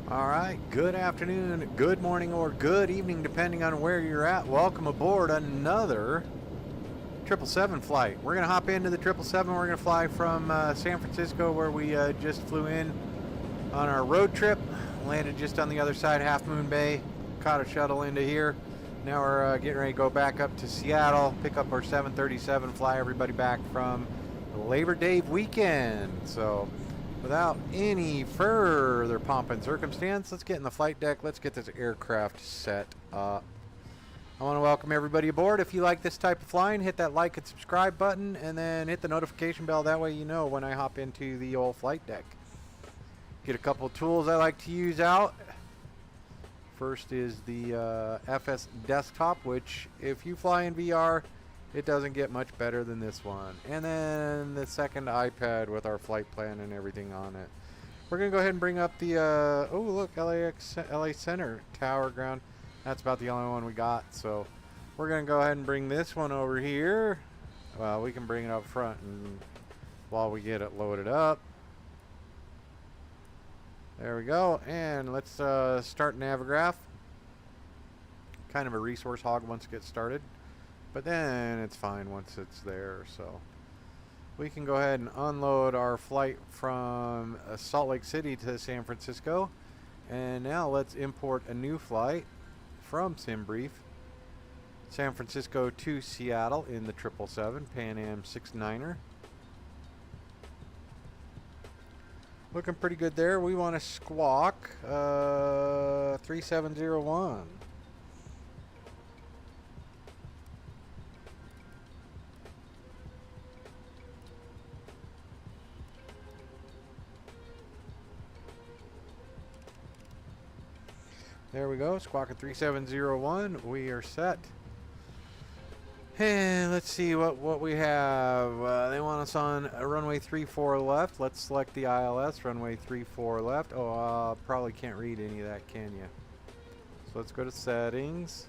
All right, good afternoon, good morning, or good evening, depending on where you're at. Welcome aboard another 777 flight. We're going to hop into the 777. We're going to fly from San Francisco, where we just flew in on our road trip. Landed just on the other side, Half Moon Bay. Caught a shuttle into here. Now we're getting ready to go back up to Seattle, pick up our 737, fly everybody back from the Labor Day weekend. So, without any further pomp and circumstance, let's get in the flight deck. Let's get this aircraft set up. I want to welcome everybody aboard. If you like this type of flying, hit that like and subscribe button, and then hit the notification bell. That way you know when I hop into the old flight deck. Get a couple of tools I like to use out. First is the FS Desktop, which if you fly in VR, it doesn't get much better than this one. And then the second iPad with our flight plan and everything on it. We're going to go ahead and bring up the, oh look, LA Center Tower Ground. That's about the only one we got. So we're going to go ahead and bring this one over here. Well, we can bring it up front and while we get it loaded up. There we go. And let's start Navigraph. Kind of a resource hog once it gets started. But then it's fine once it's there. So we can go ahead and unload our flight from Salt Lake City to San Francisco. And now let's import a new flight from SimBrief. San Francisco to Seattle in the 777 Pan Am 69er. Looking pretty good there. We want to squawk 3701. There we go, squawking 3701. We are set. And let's see what we have. They want us on runway 34 left. Let's select the ILS, runway 34 left. Oh, probably can't read any of that, can you? So let's go to settings.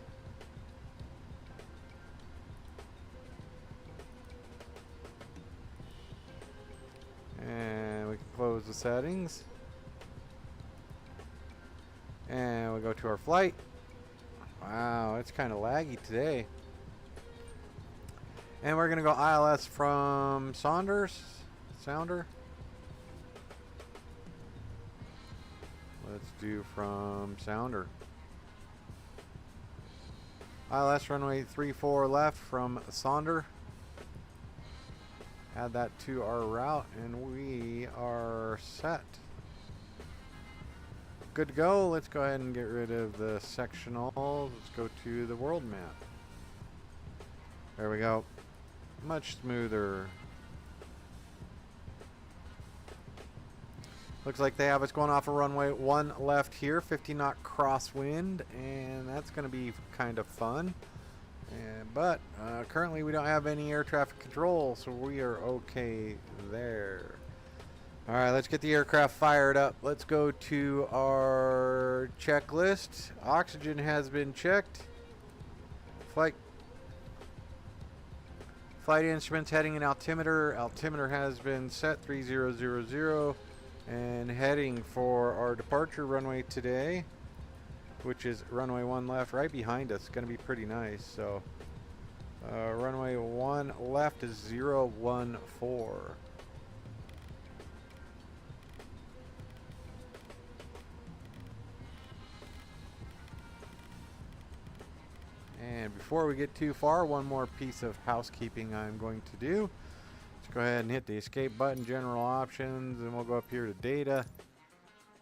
And we can close the settings. And we go to our flight. Wow, it's kind of laggy today. And we're going to go ILS from Sounder. Let's do from Sounder. ILS runway 34 left from Sounder. Add that to our route and we are set. Good to go. Let's go ahead and get rid of the sectionals. Let's go to the world map. There we go. Much smoother. Looks like they have us going off of runway 1 left here, 50 knot crosswind, and that's going to be kind of fun. But currently we don't have any air traffic control, so we are okay there. Alright, let's get the aircraft fired up. Let's go to our checklist. Oxygen has been checked. Flight instruments, heading and altimeter. Altimeter has been set 3000 and heading for our departure runway today, which is runway 1 left right behind us. It's going to be pretty nice. So runway 1 left is 014. And before we get too far, one more piece of housekeeping I'm going to do. Let's go ahead and hit the escape button, general options, and we'll go up here to data.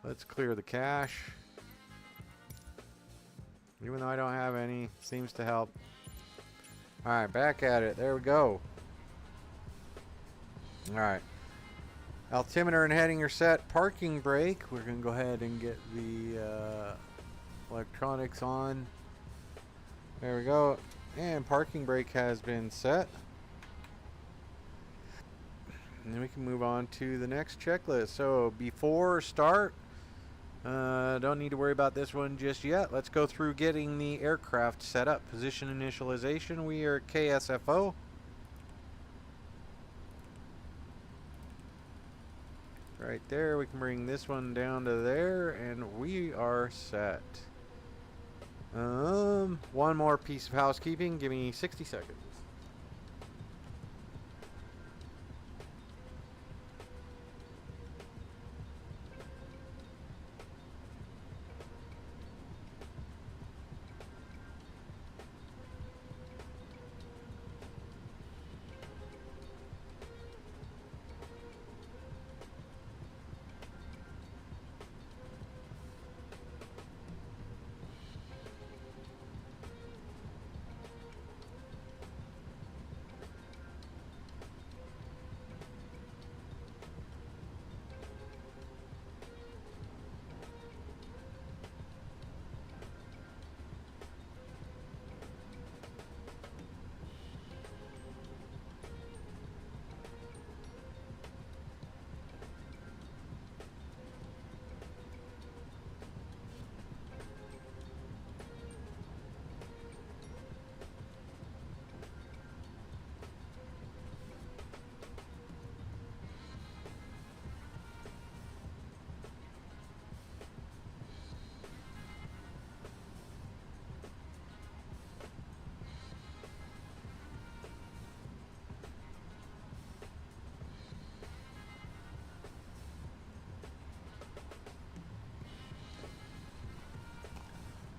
Let's clear the cache. Even though I don't have any, seems to help. Alright, back at it. There we go. Alright. Altimeter and heading are set. Parking brake. We're going to go ahead and get the electronics on. There we go. And parking brake has been set. And then we can move on to the next checklist. So before start, don't need to worry about this one just yet. Let's go through getting the aircraft set up. Position initialization. We are KSFO. right there. We can bring this one down to there, and we are set. One more piece of housekeeping. Give me 60 seconds.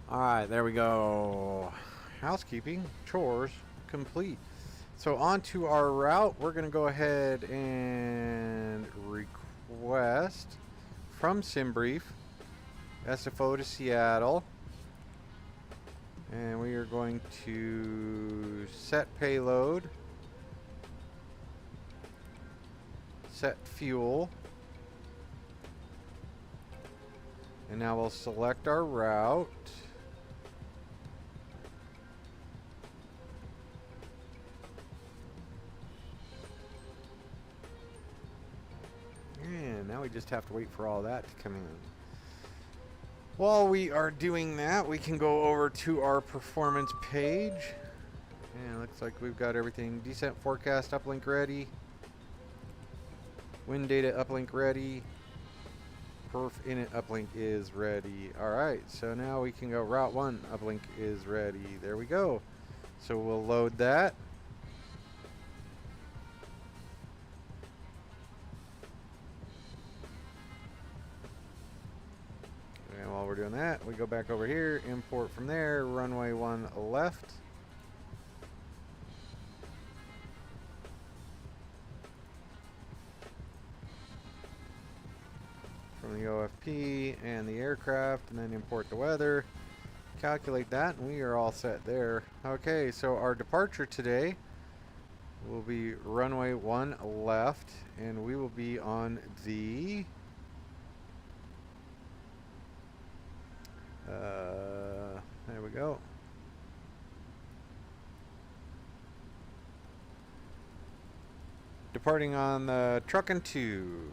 Alright, there we go. Housekeeping, chores, complete. So on to our route, we're going to go ahead and request from SimBrief, SFO to Seattle. And we are going to set payload, set fuel. And now we'll select our route. And now we just have to wait for all that to come in. While we are doing that, we can go over to our performance page. And it looks like we've got everything. Descent forecast uplink ready. Wind data uplink ready. Perf init uplink is ready. Alright, so now we can go route 1 uplink is ready. There we go. So we'll load that. And while we're doing that, we go back over here, import from there, runway 1 left. From the OFP and the aircraft, and then import the weather. Calculate that, and we are all set there. Okay, so our departure today will be runway 1 left, and we will be on the there we go. Departing on the Truckin' 2.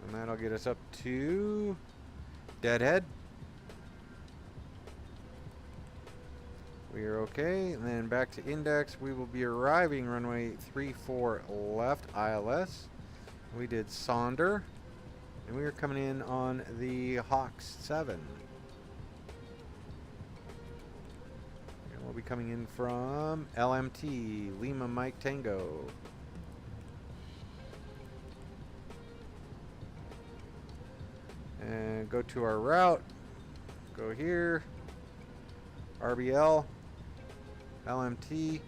And that'll get us up to Deadhead. We are okay. And then back to Index. We will be arriving runway 34 left, ILS. We did Sonder. And we are coming in on the Hawks 7. And we'll be coming in from LMT, Lima Mike Tango. And go to our route. Go here. RBL. LMT.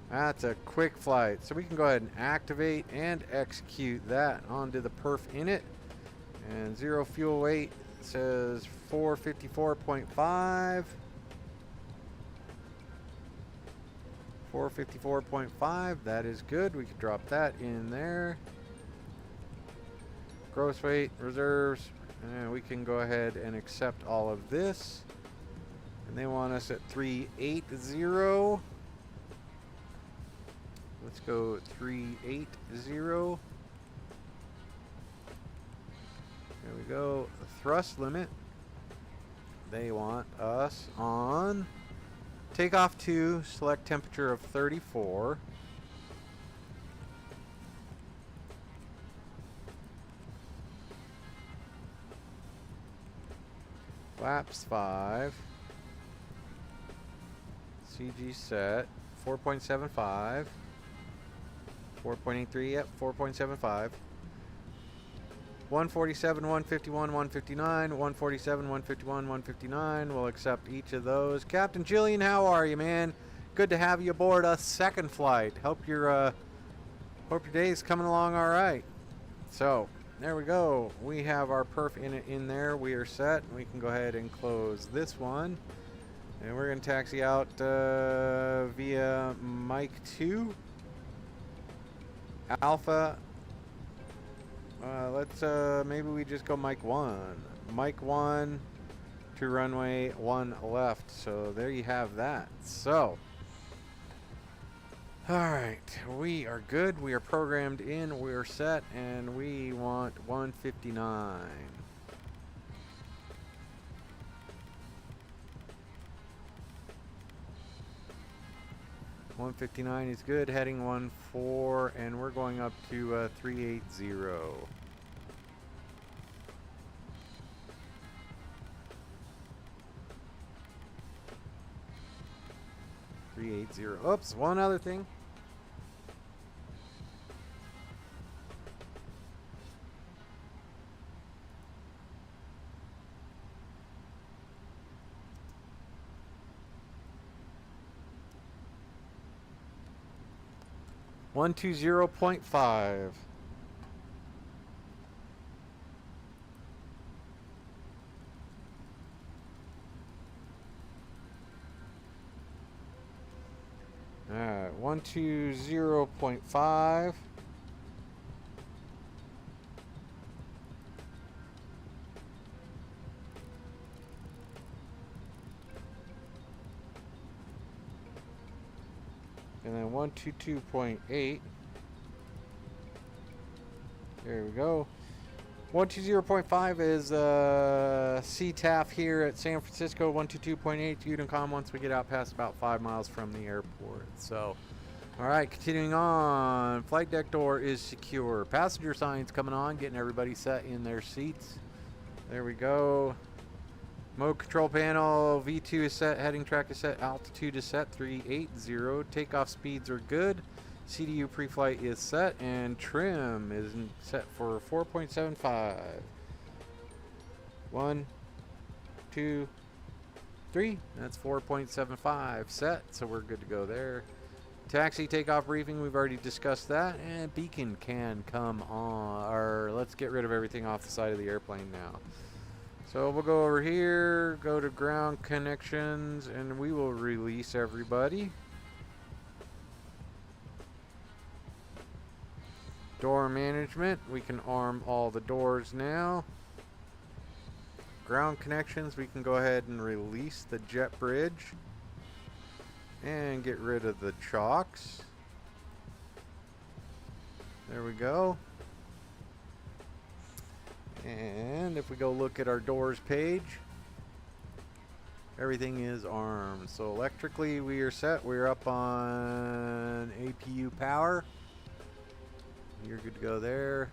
That's a quick flight. So we can go ahead and activate and execute that onto the perf init. And zero fuel weight says 454.5. 454.5. That is good. We can drop that in there. Gross weight, reserves. And we can go ahead and accept all of this. And they want us at 380. Let's go 380. There we go. The thrust limit. They want us on takeoff 2, select temperature of 34. Flaps 5. CG set. 4.75. 4.83, yep, 4.75. 147, 151, 159, 147, 151, 159. We'll accept each of those. Captain Jillian, how are you, man? Good to have you aboard a second flight. Hope your day's coming along all right. So, there we go. We have our perf in there. We are set. We can go ahead and close this one. And we're going to taxi out via Mike 2. Alpha. Let's maybe we just go Mike 1. Mike 1 to runway 1 left. So there you have that. So, alright, we are good. We are programmed in. We are set. And we want 159. 159 is good, heading 14, and we're going up to 380. 380. Oops, one other thing. One 120.5. All right, 120.5. And then 122.8. There we go. 120.5 is CTAF here at San Francisco. 122.8 Unicom once we get out past about 5 miles from the airport. So, all right, continuing on. Flight deck door is secure. Passenger signs coming on, getting everybody set in their seats. There we go. Mode control panel, V2 is set, heading track is set, altitude is set, 380. Takeoff speeds are good. CDU pre-flight is set, and trim is set for 4.75. 1, 2, 3. That's 4.75 set, so we're good to go there. Taxi takeoff briefing, we've already discussed that, and beacon can come on. Or let's get rid of everything off the side of the airplane now. So we'll go over here, go to ground connections, and we will release everybody. Door management, we can arm all the doors now. Ground connections, we can go ahead and release the jet bridge and get rid of the chocks. There we go. And if we go look at our doors page, everything is armed. So electrically we are set. We're up on APU power. You're good to go there.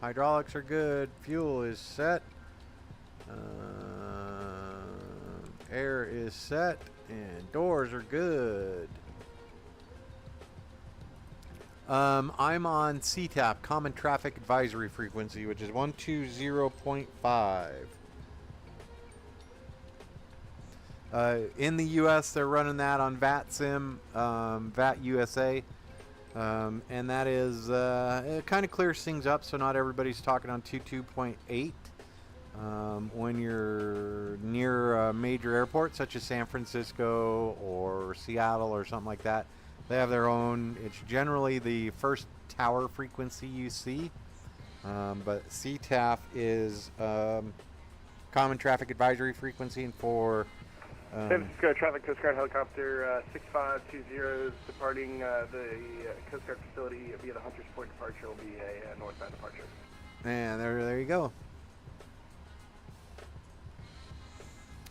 Hydraulics are good. Fuel is set. Air is set. And doors are good. I'm on CTAP, Common Traffic Advisory Frequency, which is 120.5. In the U.S., they're running that on VATSIM, VAT USA, and that is it kind of clears things up, so not everybody's talking on 22.8. When you're near a major airport, such as San Francisco or Seattle or something like that. They have their own, it's generally the first tower frequency you see, but CTAF is Common Traffic Advisory Frequency, and for San Francisco Traffic Coast Guard Helicopter 6520 is departing the Coast Guard facility via the Hunters Point departure. Will be a northbound departure. And there you go.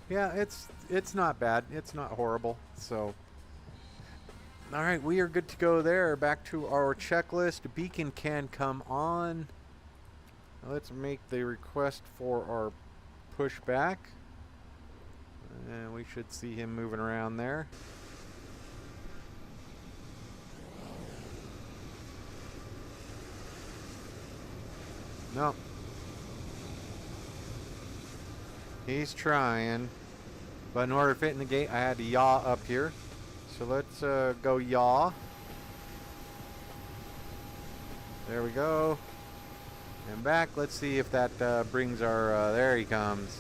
Yeah, it's not bad. It's not horrible. So. All right, we are good to go there. Back to our checklist. Beacon can come on. Let's make the request for our pushback. And we should see him moving around there. Nope. He's trying. But in order to fit in the gate, I had to yaw up here. So let's go yaw. There we go. And back. Let's see if that brings our... there he comes.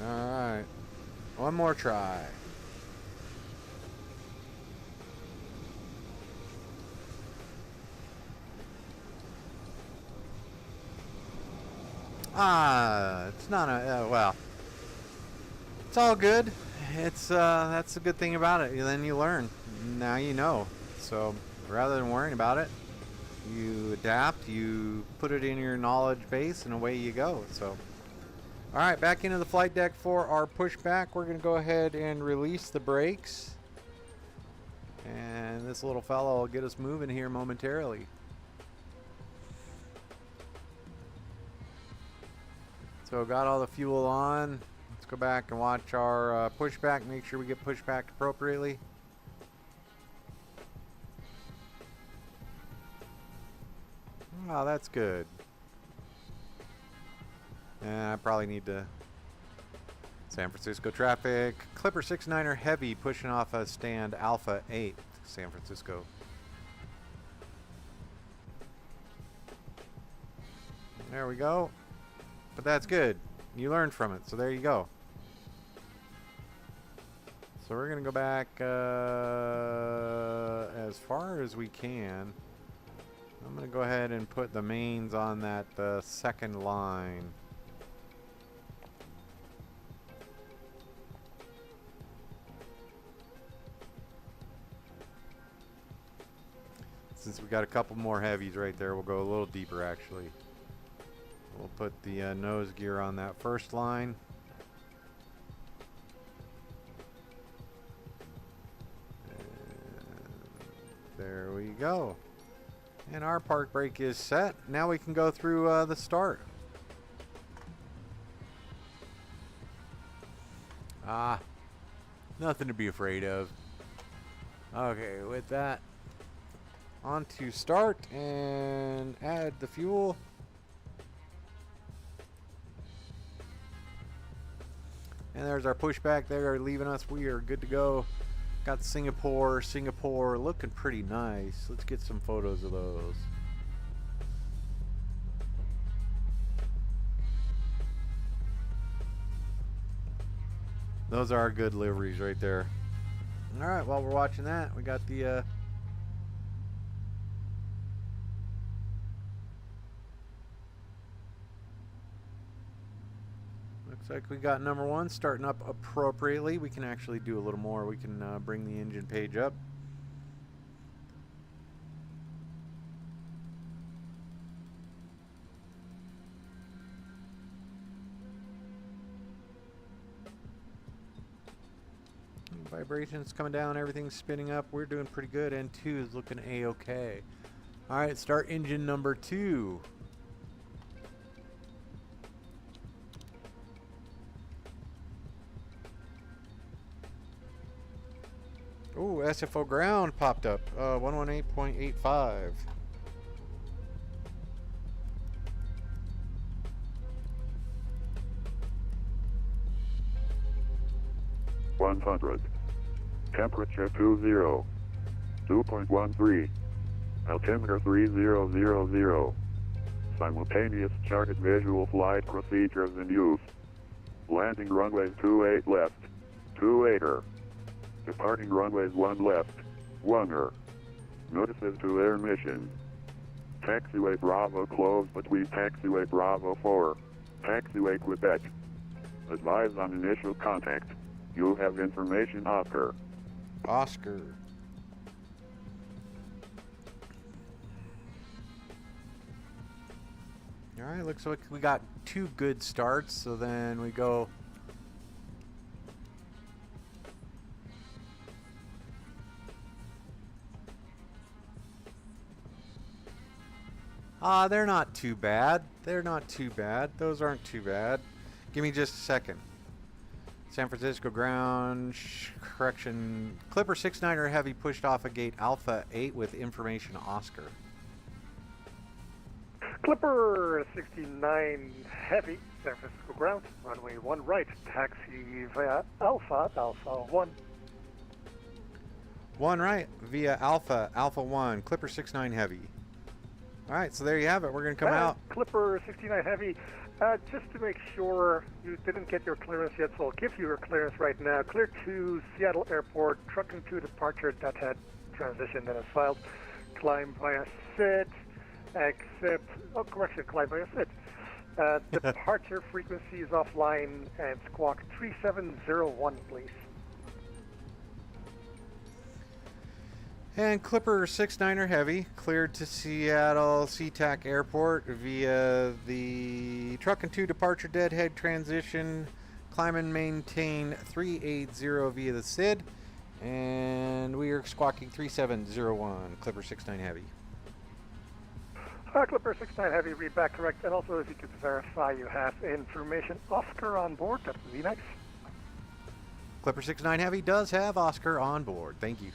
Alright. One more try. It's not a, well, it's all good. It's, that's the good thing about it. Then you learn. Now you know. So, rather than worrying about it, you adapt, you put it in your knowledge base, and away you go. So, alright, back into the flight deck for our pushback. We're going to go ahead and release the brakes. And this little fellow will get us moving here momentarily. So got all the fuel on. Let's go back and watch our pushback. Make sure we get pushback appropriately. Oh, that's good. And I probably need to... San Francisco traffic. Clipper 69er Heavy pushing off a stand Alpha 8, San Francisco. There we go. But that's good. You learned from it, so there you go. So we're going to go back as far as we can. I'm going to go ahead and put the mains on that second line. Since we got a couple more heavies right there, we'll go a little deeper actually. We'll put the nose gear on that first line. And there we go. And our park brake is set. Now we can go through the start. Nothing to be afraid of. Okay, with that, on to start and add the fuel. And there's our pushback there leaving us. We are good to go. Got Singapore looking pretty nice. Let's get some photos of those. Those are good liveries right there. Alright, while we're watching that, we got the looks like we got number one starting up appropriately. We can actually do a little more. We can bring the engine page up. Vibrations coming down, everything's spinning up. We're doing pretty good. N2 is looking a-okay. Alright, start engine number 2. Ooh, SFO ground popped up. 118.85. Temperature 2.13. Altimeter 3000. Simultaneous charted visual flight procedures in use. Landing runways 28 left, 28er. Departing runways 1 left, 1er. Notices to air mission. Taxiway Bravo closed between Taxiway Bravo 4, Taxiway Quebec. Advise on initial contact. You have information, Oscar. Oscar. Alright, looks like we got 2 good starts, so then we go They're not too bad. They're not too bad. Those aren't too bad. Give me just a second. San Francisco ground, correction. Clipper 69er Heavy pushed off a gate Alpha 8 with information Oscar. Clipper 69 Heavy, San Francisco ground, runway 1 right, taxi via Alpha 1. 1 right via Alpha 1, Clipper 69 Heavy. Alright, so there you have it. We're going to come out. Clipper 69 Heavy, just to make sure you didn't get your clearance yet, so I'll give you your clearance right now. Clear to Seattle Airport, trucking to departure, deadhead transition, then is filed. Climb via SID, except, climb via SID. Departure frequency is offline, and squawk 3701, please. And Clipper 69er Heavy cleared to Seattle SeaTac Airport via the truck and 2 departure deadhead transition. Climb and maintain 380 via the SID. And we are squawking 3701, Clipper 69 Heavy. Clipper 69 Heavy, read back correct. And also, if you could verify you have information Oscar on board, that would be nice. Clipper 69 Heavy does have Oscar on board. Thank you.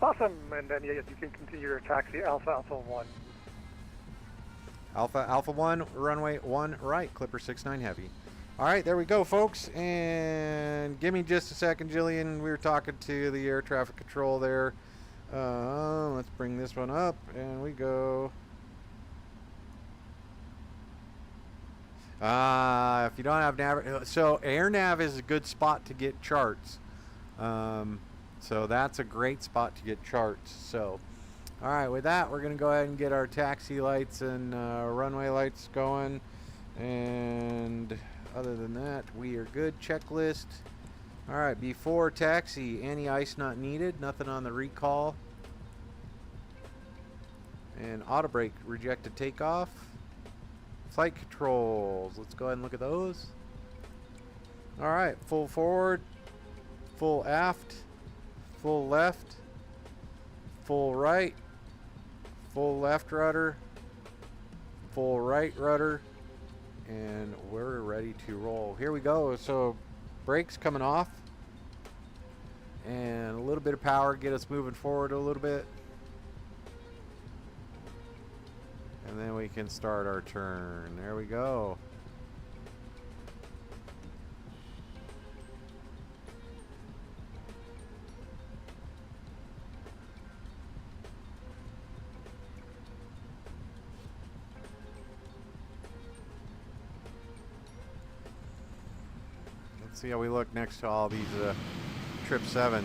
Awesome, and then yes, you can continue your taxi Alpha 1. Alpha 1, runway 1 right, Clipper 69 Heavy. All right, there we go, folks. And give me just a second, Jillian. We were talking to the air traffic control there. Let's bring this one up, and we go. If you don't have nav, so AirNav is a good spot to get charts. So that's a great spot to get charts. So, all right, with that, we're going to go ahead and get our taxi lights and runway lights going. And other than that, we are good. Checklist. All right, before taxi, anti-ice not needed. Nothing on the recall. And auto brake rejected takeoff. Flight controls. Let's go ahead and look at those. All right, full forward, full aft, full left, full right, full left rudder, full right rudder, and we're ready to roll. Here we go. So brakes coming off, and a little bit of power get us moving forward a little bit, and then we can start our turn. There we go. See how we look next to all these Trip 7s.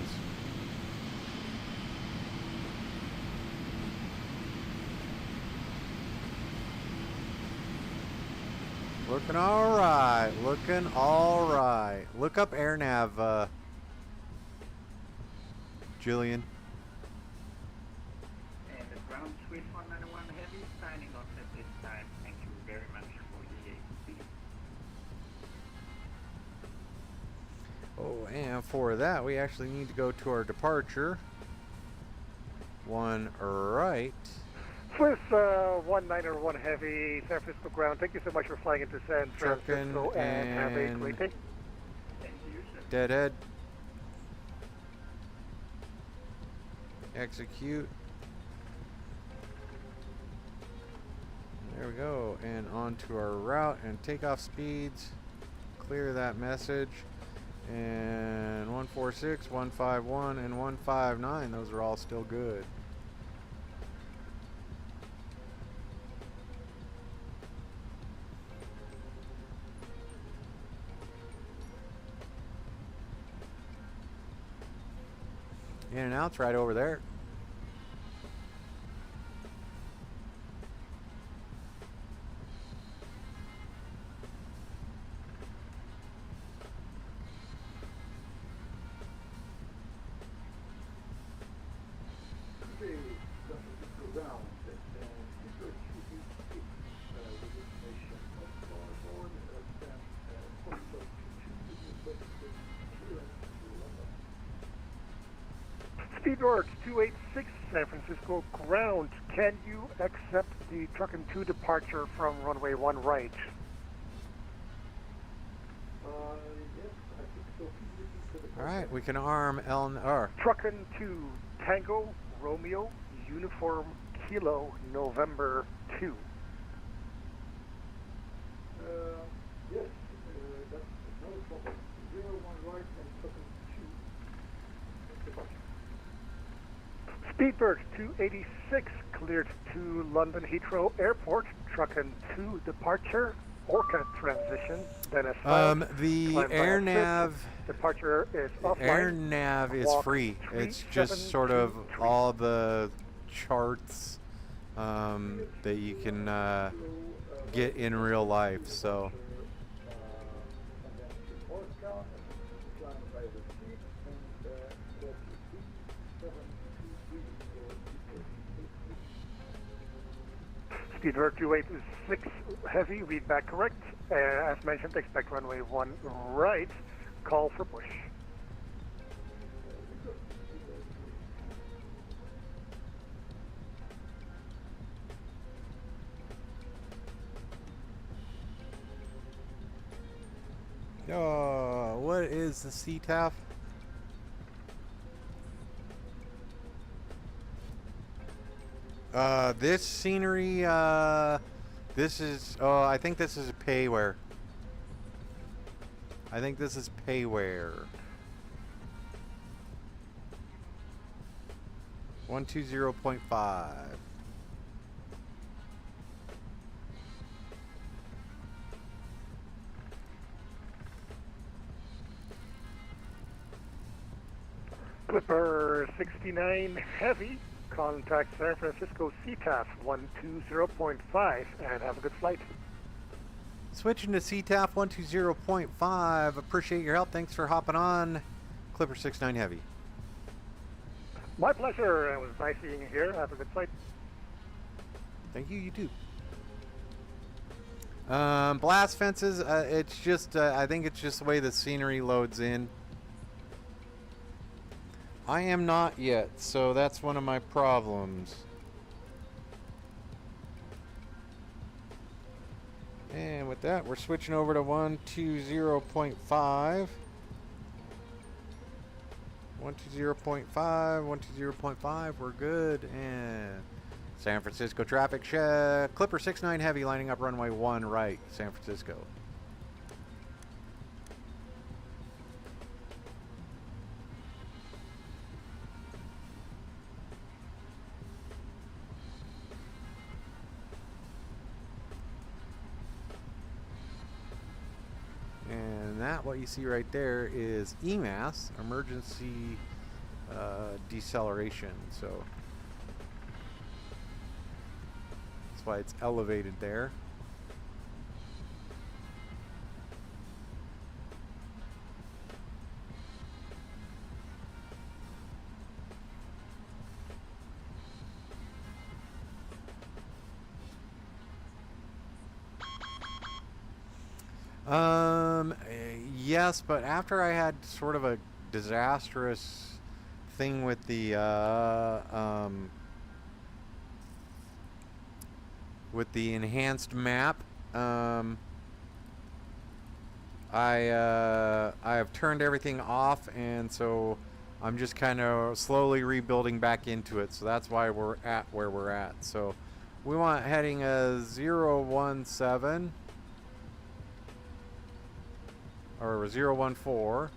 Looking all right. Looking all right. Look up AirNav, Jillian. And the ground Swiss 191 Heavy signing off at this time. Thank you very much for the ACC. Oh, and for that, we actually need to go to our departure. 1 right. Swiss 191 Heavy, San Francisco ground. Thank you so much for flying into San Francisco, and have a great day. Thank you, sir. Deadhead. Execute. There we go. And onto our route and takeoff speeds. Clear that message. And 146, 151, and 159, those are all still good. In and out's right over there. Speed Gorge 286 San Francisco ground. Can you accept the truck and 2 departure from runway 1 right? All right, we can arm L. Truck and 2 Tango Romeo Uniform Kilo November 2. Yes, that's no problem. 01 right and truck and 2 departure. Speedbird 286 cleared to London Heathrow Airport. Truck and 2 departure. Orca transition. Then the air nav. Departure is offline. Air nav is free. It's just sort of all the charts that you can get in real life. So. Speedbird 286 heavy, read back correct. As mentioned, expect runway 1 right. Call for push. Oh, what is the CTAF? This scenery, this is, oh, I think this is payware. I think this is payware. 120.5. Clipper 69 heavy. Contact San Francisco CTAF 120.5 and have a good flight. Switching to CTAF 120.5. Appreciate your help. Thanks for hopping on. Clipper 69 heavy. My pleasure. It was nice seeing you here. Have a good flight. Thank you. You too. Blast fences. It's just. I think it's just the way the scenery loads in. I am not yet, so that's one of my problems. And with that, we're switching over to 120.5. 120.5, 120.5, we're good. And San Francisco traffic check. Clipper 69 heavy lining up runway 1 right, San Francisco. That, what you see right there is EMAS, emergency deceleration. So that's why it's elevated there. Yes, but after I had sort of a disastrous thing with the enhanced map, I have turned everything off, and so I'm just kind of slowly rebuilding back into it. So that's why we're at where we're at. So we want heading 017. Or 014.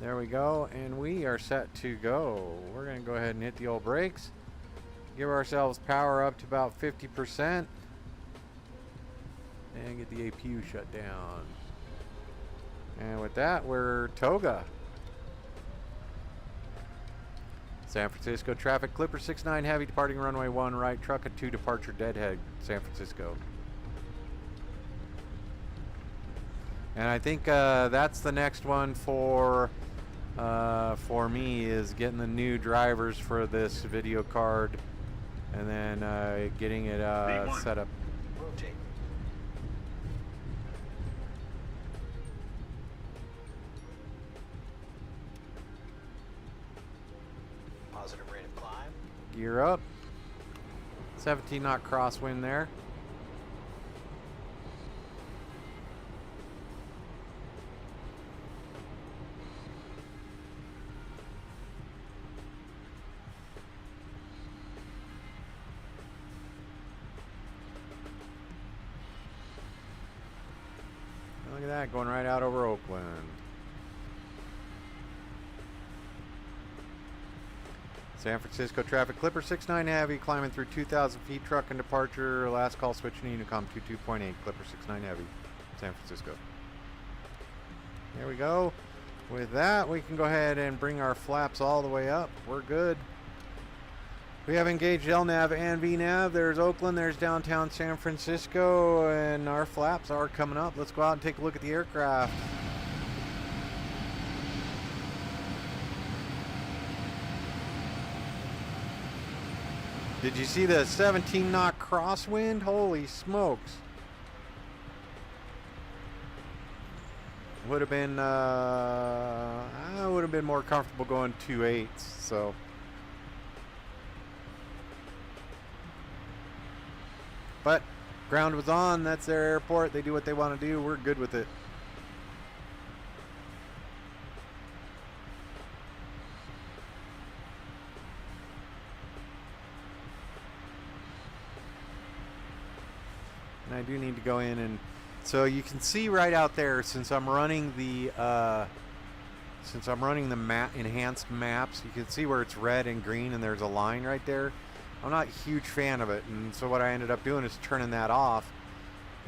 There we go, and we are set to go. We're going to go ahead and hit the old brakes. Give ourselves power up to about 50%. And get the APU shut down. And with that, we're Toga. San Francisco traffic, Clipper 69 heavy departing runway 1 right, truck at 2 departure deadhead, San Francisco. And I think that's the next one for me, is getting the new drivers for this video card, and then getting it set up. Gear up. 17 knot crosswind there. Look at that, going right out over Oakland. San Francisco traffic, Clipper 69 Heavy, climbing through 2,000 feet, truck and departure, last call switching to Unicom 22.8, Clipper 69 Heavy, San Francisco. There we go. With that, we can go ahead and bring our flaps all the way up. We're good. We have engaged LNAV and VNAV. There's Oakland, there's downtown San Francisco, and our flaps are coming up. Let's go out and take a look at the aircraft. Did you see the 17 knot crosswind? Holy smokes. Would have been I would have been more comfortable going 2/8, so but ground was on. That's their airport. They do what they want to do. We're good with it. And I do need to go in, and so you can see right out there, since I'm running the enhanced maps, you can see where it's red and green and there's a line right there. I'm not a huge fan of it, and so what I ended up doing is turning that off,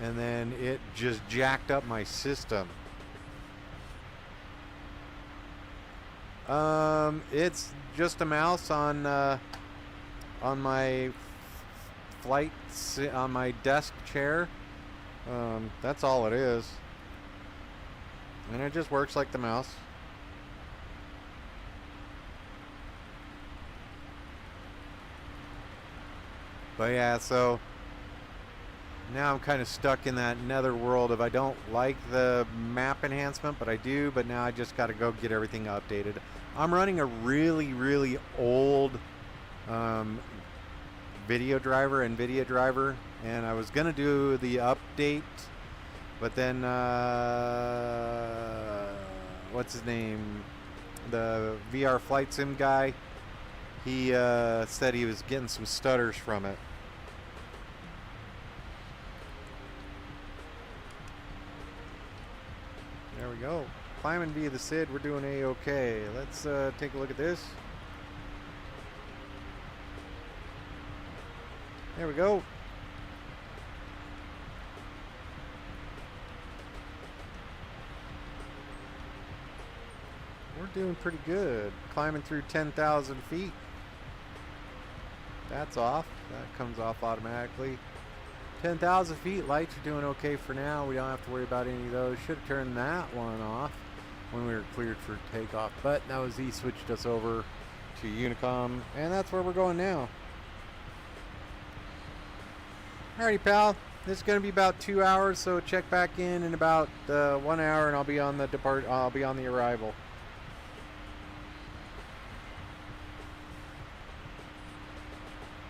and then it just jacked up my system. It's just a mouse on my on my desk chair. That's all it is, and it just works like the mouse. But yeah, so now I'm kind of stuck in that nether world of I don't like the map enhancement, but I do. But now I just got to go get everything updated. I'm running a really old NVIDIA driver, and I was gonna do the update, but then what's his name, the VR flight sim guy, he said he was getting some stutters from it. There we go, climbing via the SID. We're doing a-okay. Let's take a look at this. There we go. We're doing pretty good. Climbing through 10,000 feet. That's off. That comes off automatically. 10,000 feet. Lights are doing okay for now. We don't have to worry about any of those. Should have turned that one off when we were cleared for takeoff. But now Z switched us over to Unicom, and that's where we're going now. Alrighty, pal. This is going to be about 2 hours, so check back in about 1 hour, and I'll be on the arrival.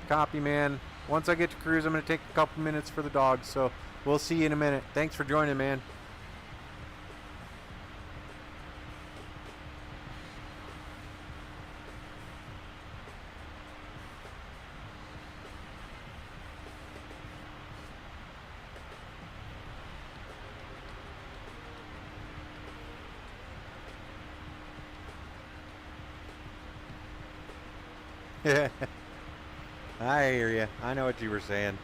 Copy, man. Once I get to cruise, I'm going to take a couple minutes for the dogs, so we'll see you in a minute. Thanks for joining, man. I hear you. I know what you were saying.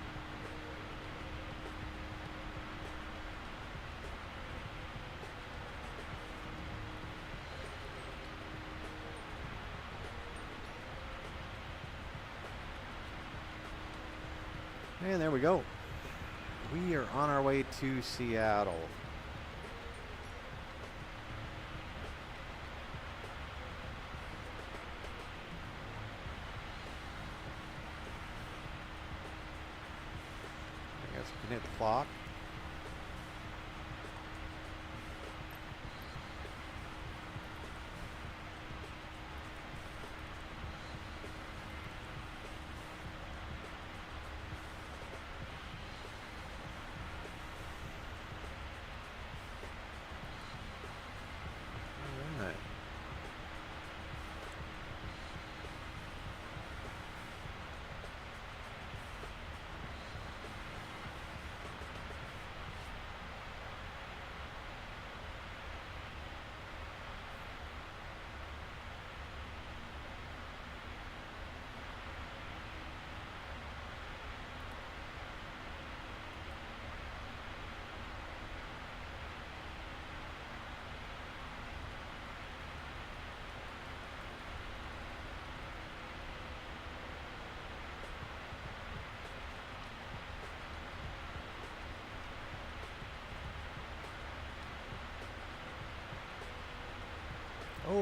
And there we go. We are on our way to Seattle. Hit the clock.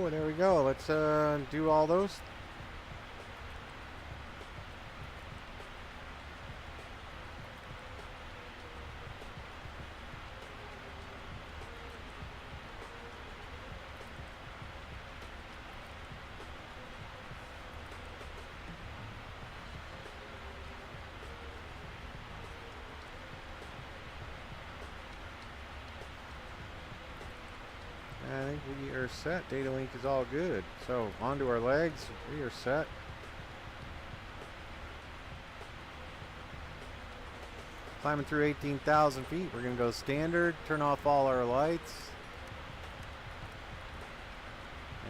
There we go. Let's do all those. I think we are set. Data link is all good. So onto our legs. We are set. Climbing through 18,000 feet. We're going to go standard. Turn off all our lights.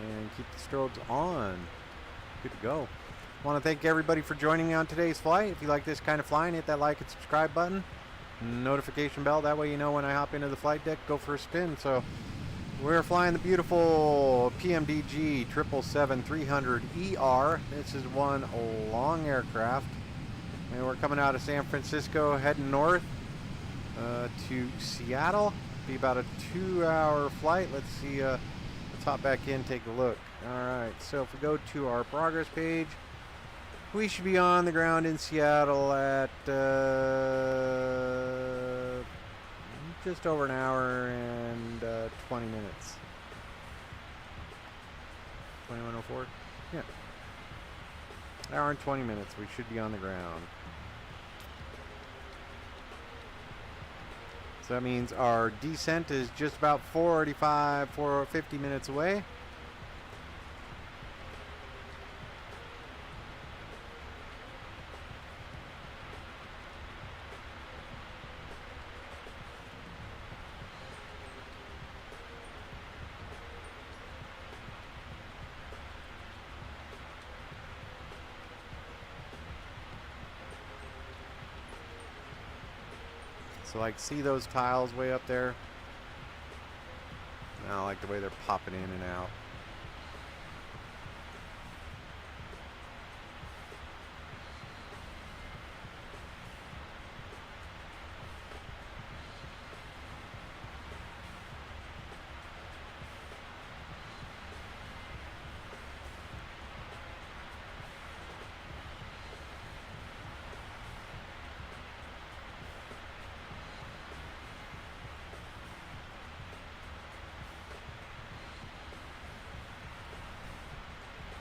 And keep the strobes on. Good to go. Want to thank everybody for joining me on today's flight. If you like this kind of flying, hit that like and subscribe button. Notification bell. That way you know when I hop into the flight deck, go for a spin. So we're flying the beautiful PMDG 777-300ER. This is one long aircraft. And we're coming out of San Francisco, heading north to Seattle. Be about a 2-hour flight. Let's see, let's hop back in, take a look. Alright, so if we go to our progress page, we should be on the ground in Seattle at just over an hour and 20 minutes. 21:04? Yeah. Hour and 20 minutes. We should be on the ground. So that means our descent is just about 450 minutes away. So like, see those tiles way up there? I like the way they're popping in and out.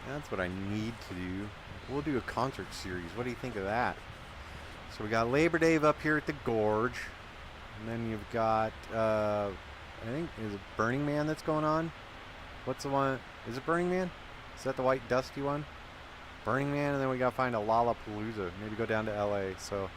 That's what I need to do. We'll do a concert series. What do you think of that? So we got Labor Day up here at the Gorge. And then you've got, I think, is it Burning Man that's going on? What's the one? Is it Burning Man? Is that the white dusty one? Burning Man, and then we got to find a Lollapalooza. Maybe go down to LA. So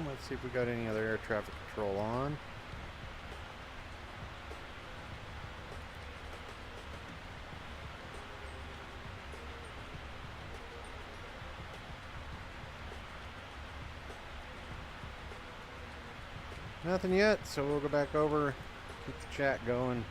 let's see if we got any other air traffic control on. Nothing yet, so we'll go back over, keep the chat going.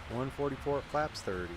144 at flaps 30.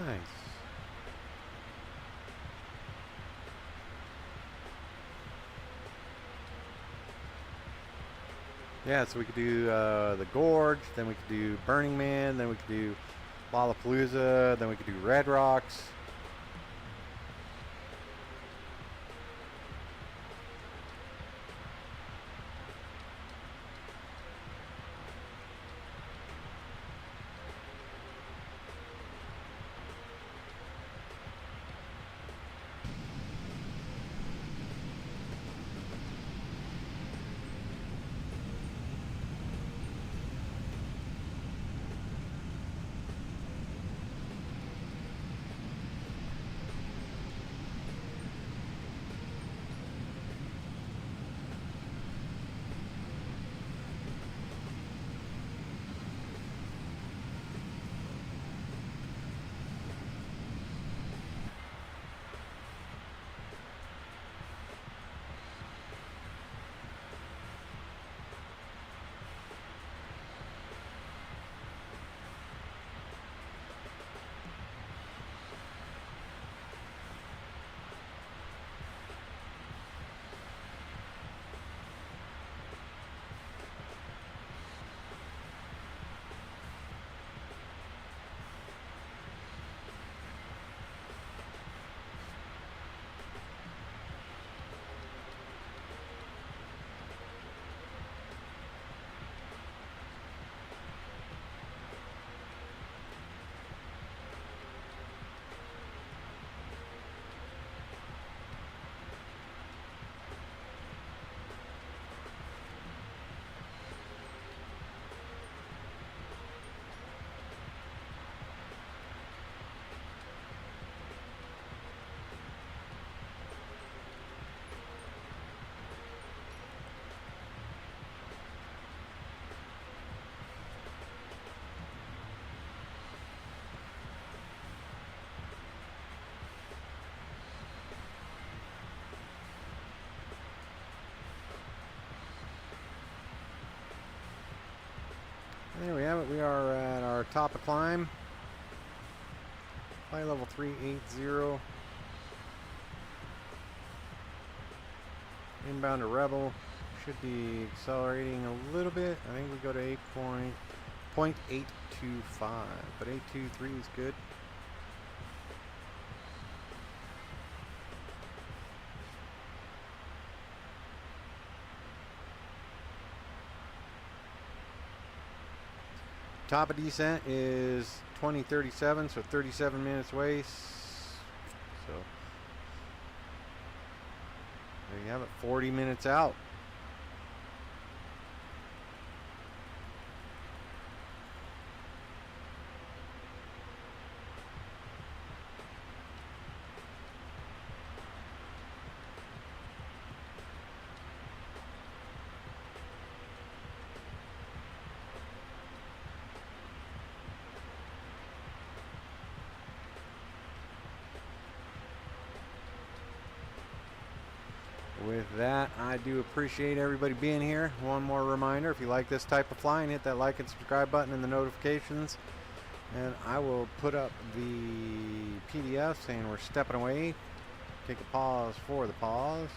Nice. Yeah, so we could do the Gorge, then we could do Burning Man, then we could do Lollapalooza, then we could do Red Rocks. There we have it. We are at our top of climb. Flight level 380. Inbound to Rebel. Should be accelerating a little bit. I think we go to 8.825, but 823 is good. Top of descent is 2037, so 37 minutes away. So there you have it, 40 minutes out. With that, I do appreciate everybody being here. One more reminder, if you like this type of flying, hit that like and subscribe button and the notifications. And I will put up the PDF saying we're stepping away. Take a pause for the pause.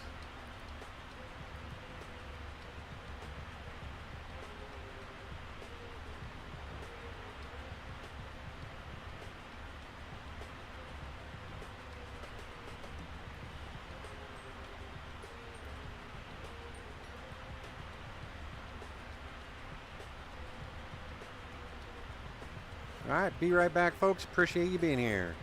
All right, be right back, folks. Appreciate you being here.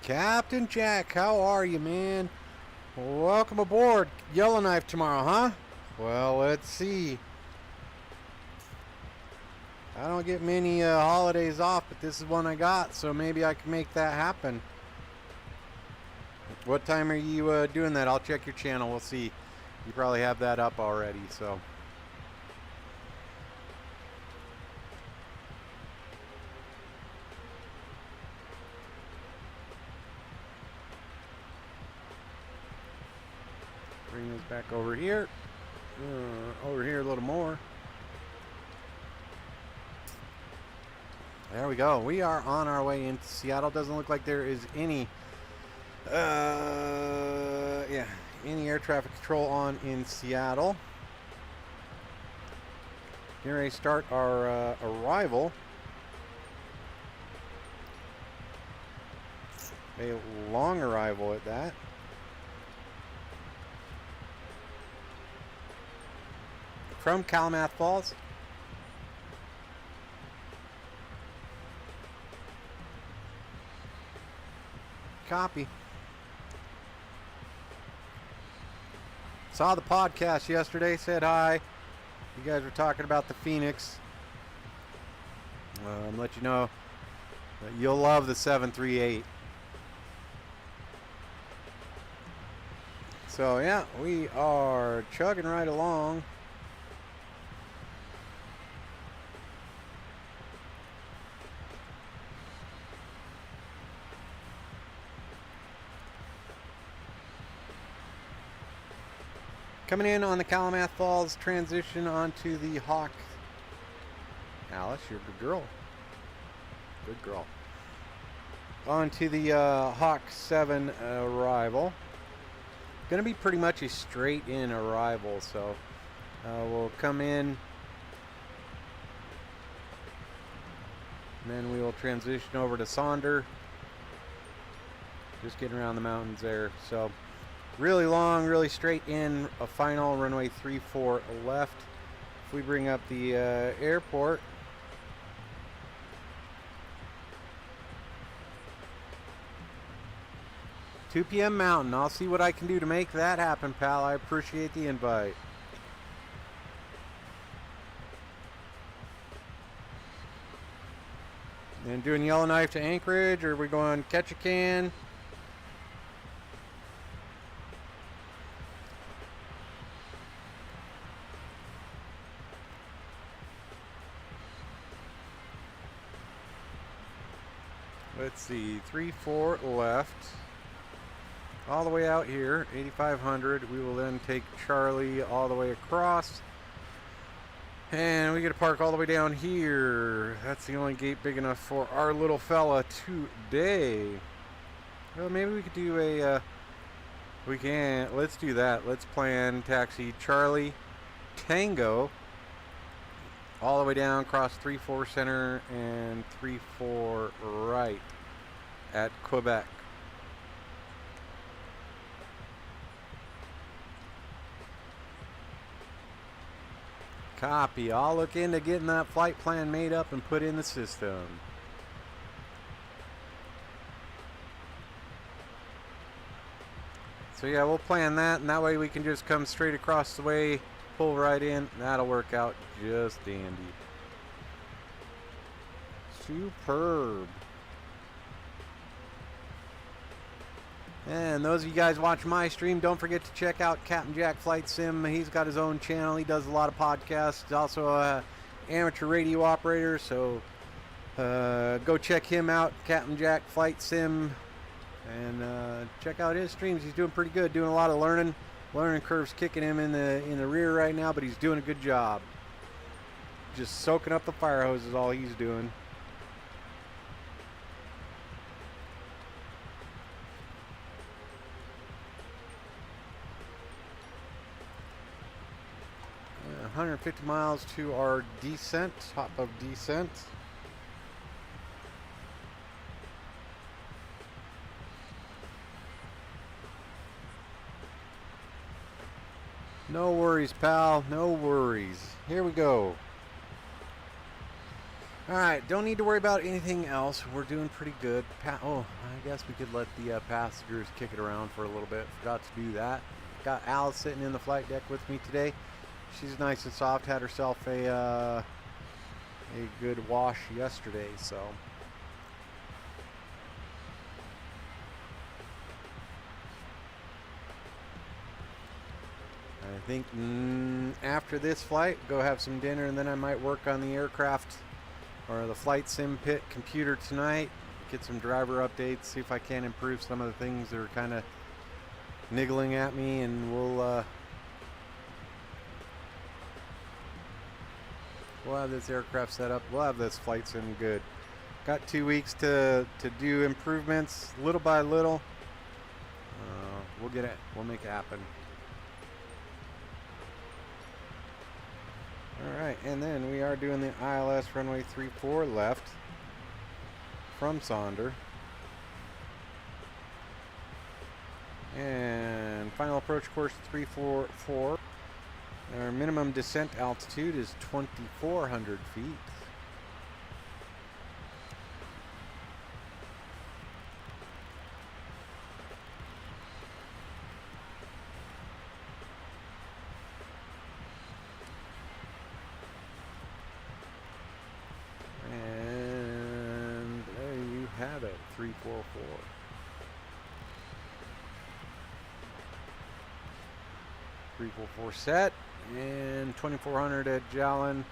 Captain Jack, how are you, man? Welcome aboard. Yellowknife tomorrow, huh? Well, let's see. I don't get many holidays off, but this is one I got, so maybe I can make that happen. What time are you doing that? I'll check your channel. We'll see. You probably have that up already, so. Bring this back over here. Over here a little more. There we go. We are on our way into Seattle. Doesn't look like there is any any air traffic control on in Seattle. Getting ready to start our arrival. A long arrival at that. From Calumet Falls. Copy. Saw the podcast yesterday, said hi. You guys were talking about the Phoenix. Let you know that you'll love the 738. So yeah, we are chugging right along. Coming in on the Calumet Falls transition onto the Hawk. Alice, you're a good girl. Good girl. Onto the Hawk 7 arrival. Going to be pretty much a straight in arrival, so we'll come in. And then we will transition over to Sonder. Just getting around the mountains there, so. Really long, really straight in, a final runway 34 left. If we bring up the airport, $2 p.m. Mountain. I'll see what I can do to make that happen, pal. I appreciate the invite. And doing Yellowknife to Anchorage, or are we going Ketchikan? Let's see, 3-4 left. All the way out here, 8,500. We will then take Charlie all the way across. And we get to park all the way down here. That's the only gate big enough for our little fella today. Well, maybe we could do a, let's do that. Let's plan taxi Charlie Tango all the way down, across 3-4 center and 3-4 right at Quebec. Copy. I'll look into getting that flight plan made up and put in the system. So yeah, we'll plan that, and that way we can just come straight across the way, pull right in. That'll work out just dandy. Superb. And those of you guys watching my stream, don't forget to check out Captain Jack Flight Sim. He's got his own channel. He does a lot of podcasts. He's also an amateur radio operator, so go check him out, Captain Jack Flight Sim, and check out his streams. He's doing pretty good, doing a lot of learning. Learning curve's kicking him in the rear right now, but he's doing a good job. Just soaking up the fire hose is all he's doing. Uh, 150 miles to our descent, top of descent. No worries, pal. No worries. Here we go. Alright, don't need to worry about anything else. We're doing pretty good. I guess we could let the passengers kick it around for a little bit. Forgot to do that. Got Alice sitting in the flight deck with me today. She's nice and soft. Had herself a good wash yesterday, so. I think after this flight, go have some dinner, and then I might work on the aircraft or the flight sim pit computer tonight. Get some driver updates, see if I can improve some of the things that are kind of niggling at me, and we'll have this aircraft set up. We'll have this flight sim good. Got 2 weeks to do improvements, little by little. We'll get it. We'll make it happen. Alright, and then we are doing the ILS runway 34 left from Sonder. And final approach course 344. Our minimum descent altitude is 2,400 feet. And there you have it, 344. Set and 2,400 at Jalen.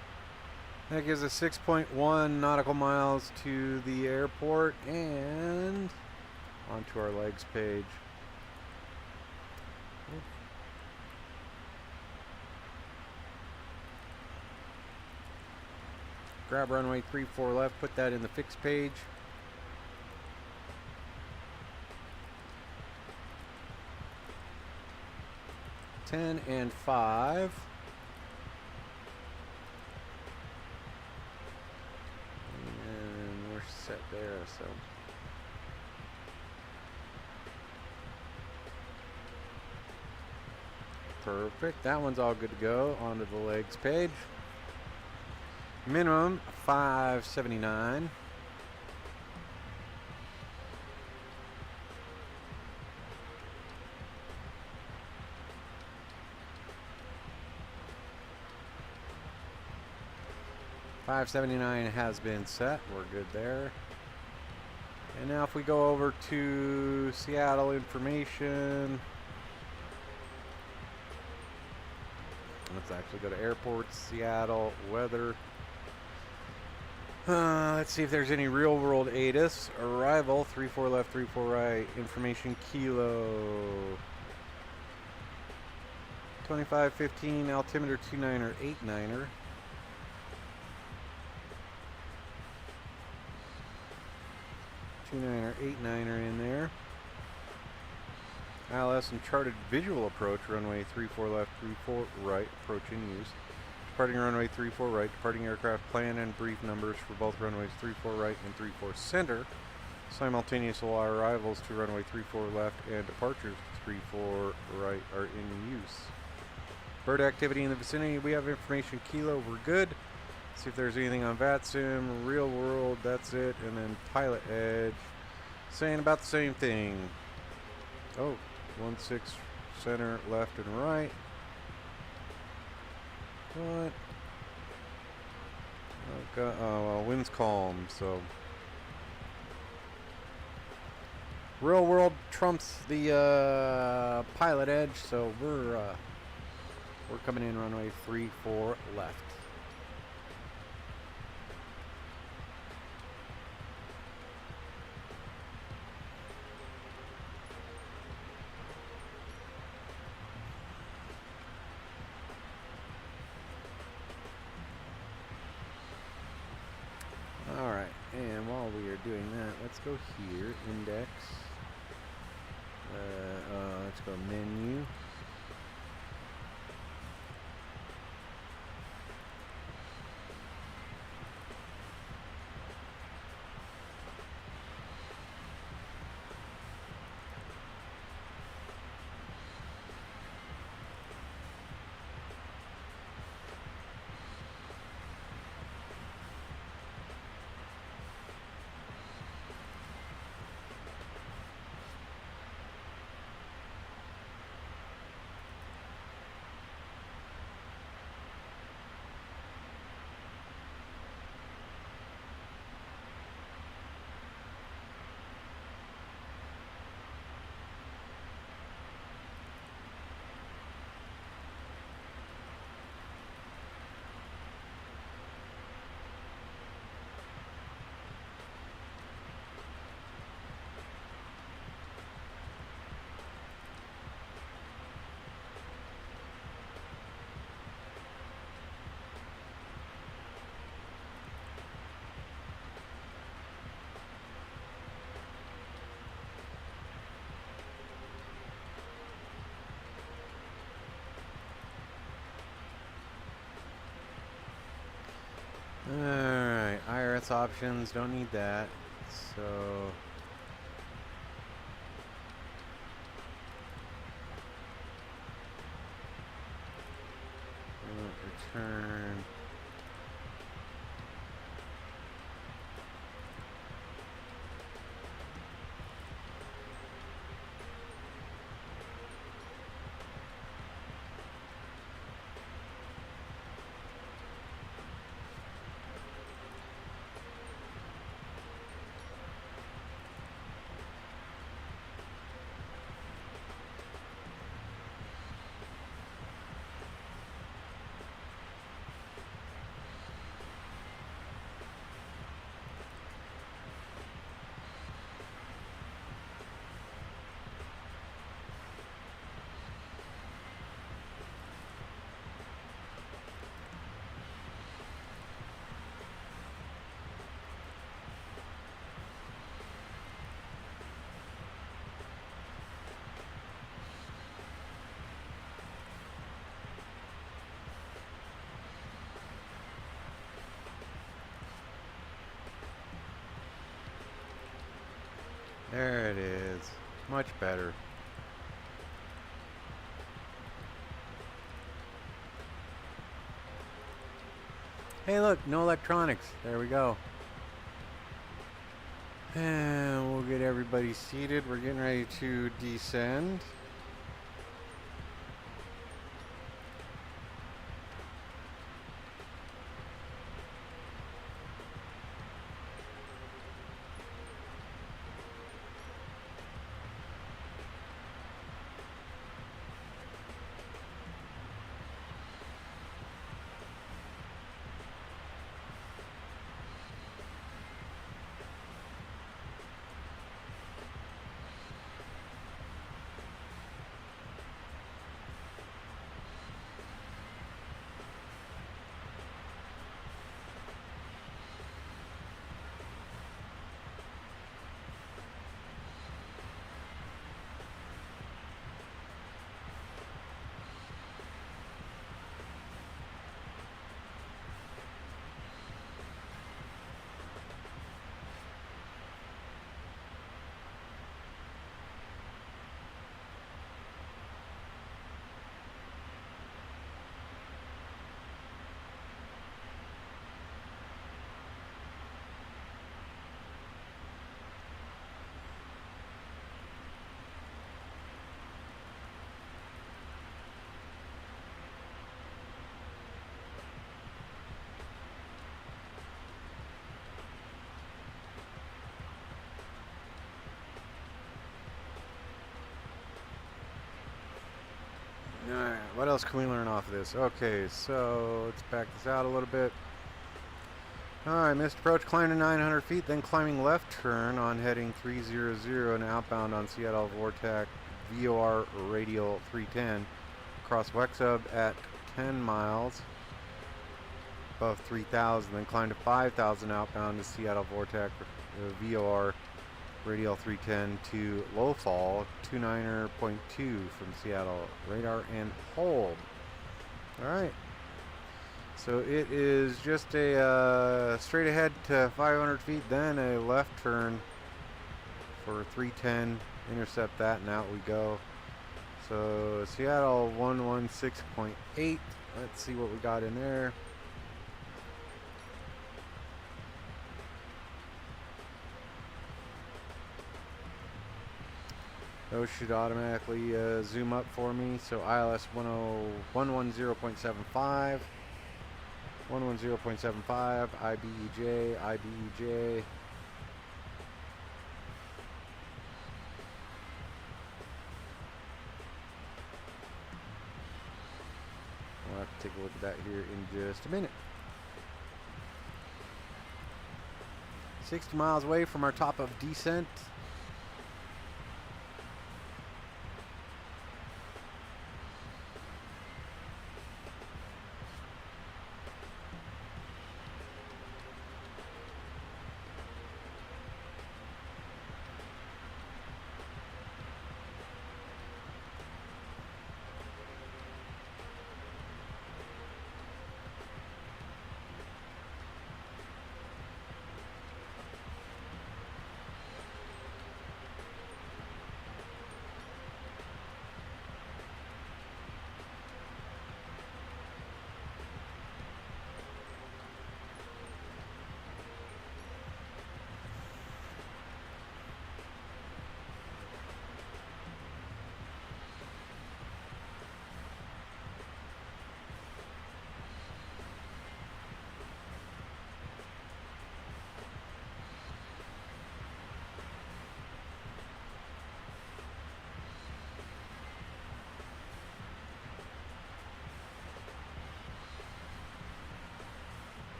That gives us 6.1 nautical miles to the airport and onto our legs page. Grab runway 34 left, put that in the fixed page. Ten and 5. And we're set there, so. Perfect. That one's all good to go. Onto the legs page. Minimum 579. $579 has been set. We're good there. And now if we go over to Seattle information, let's actually go to airports, Seattle, weather. Let's see if there's any real world ATIS. Arrival, 34 left, 34 right. Information kilo. 2515, altimeter 29er, 89er. 29er, 89er in there. ILS and charted visual approach, runway 34 left, 34 right, approach in use. Departing runway 34 right, departing aircraft plan and brief numbers for both runways 34 right and 34 center. Simultaneous arrivals to runway 34 left and departures to 34 right are in use. Bird activity in the vicinity, we have information kilo, we're good. See if there's anything on VATSIM, real world, that's it, and then pilot edge, saying about the same thing. Oh, 16 center, left and right. What? Okay, oh, well, wind's calm, so. Real world trumps the pilot edge, so we're coming in runway 34 left. Alright, and while we are doing that, let's go here, index, let's go menu, Alright, IRS options, don't need that. So return. There it is. Much better. Hey look, no electronics. There we go. And we'll get everybody seated. We're getting ready to descend. Alright, what else can we learn off of this? Okay, so let's back this out a little bit. Alright, missed approach, climb to 900 feet, then climbing left turn on heading 300 and outbound on Seattle Vortac VOR Radial 310. Cross Wexub at 10 miles above 3,000, then climb to 5,000 outbound to Seattle Vortac VOR Radial 310 to low fall 29.2 from Seattle. Radar and hold. Alright. So it is just a straight ahead to 500 feet, then a left turn for 310. Intercept that and out we go. So Seattle 116.8. Let's see what we got in there. Those should automatically zoom up for me. So ILS 110.75, 110.75, IBEJ, IBEJ. We'll have to take a look at that here in just a minute. 60 miles away from our top of descent.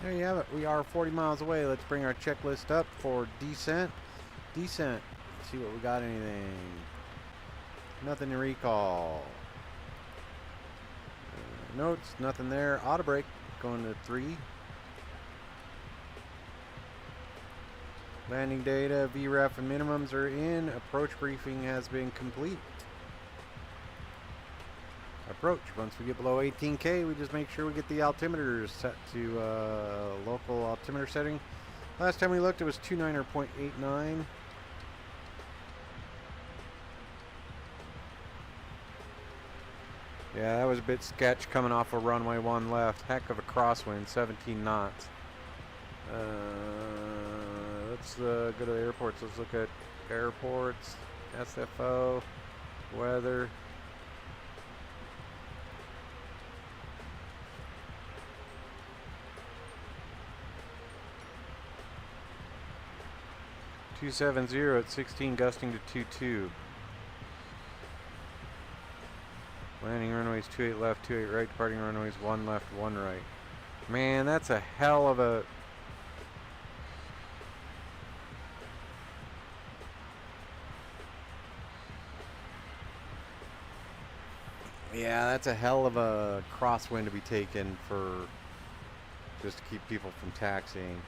There you have it. We are 40 miles away. Let's bring our checklist up for descent. Descent. Let's see what we got. Anything? Nothing to recall. Notes. Nothing there. Auto brake. Going to 3. Landing data. VREF and minimums are in. Approach briefing has been complete. Approach. Once we get below 18K, we just make sure we get the altimeters set to local altimeter setting. Last time we looked, it was 29 or 0.89. Yeah, that was a bit sketch coming off of runway 1 left. Heck of a crosswind, 17 knots. Let's go to the airports. Let's look at airports, SFO, weather. .270 at 16, gusting to 22. Landing runways 28 left, 28 right, departing runways 1 left, 1 right. Man, that's a hell of a... Yeah, that's a hell of a crosswind to be taken for just to keep people from taxiing.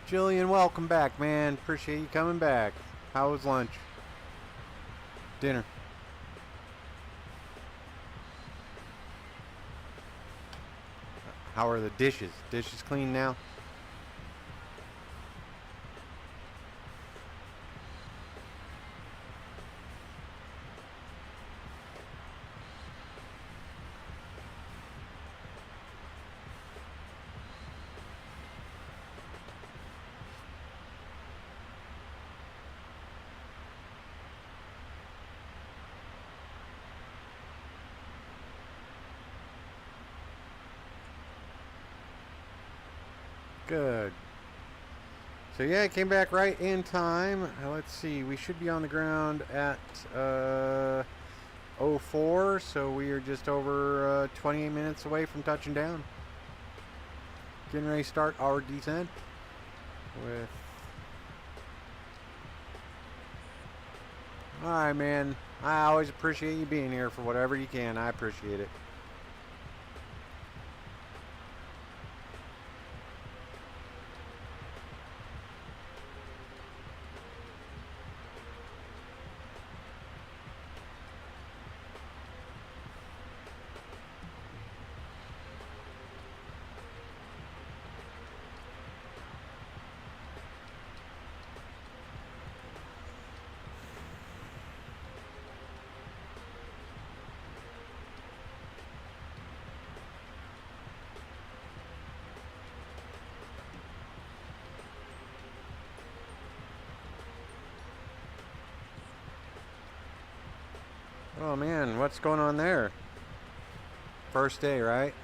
Jillian, welcome back, man. Appreciate you coming back. How was lunch? Dinner? How are the dishes? Dishes clean now? Good. So yeah, I came back right in time. Let's see, we should be on the ground at 04, so we are just over 28 minutes away from touching down. Getting ready to start our descent with... Alright, man. I always appreciate you being here for whatever you can. I appreciate it. Oh man, what's going on there? First day, right?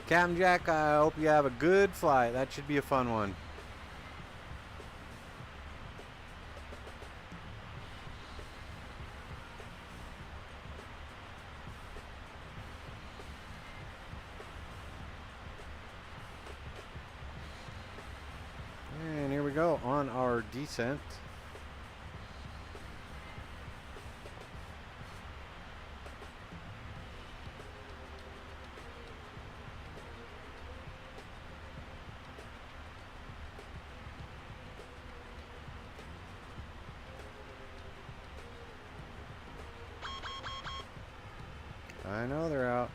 Captain Jack, I hope you have a good flight. That should be a fun one. go on our descent. I know they're out.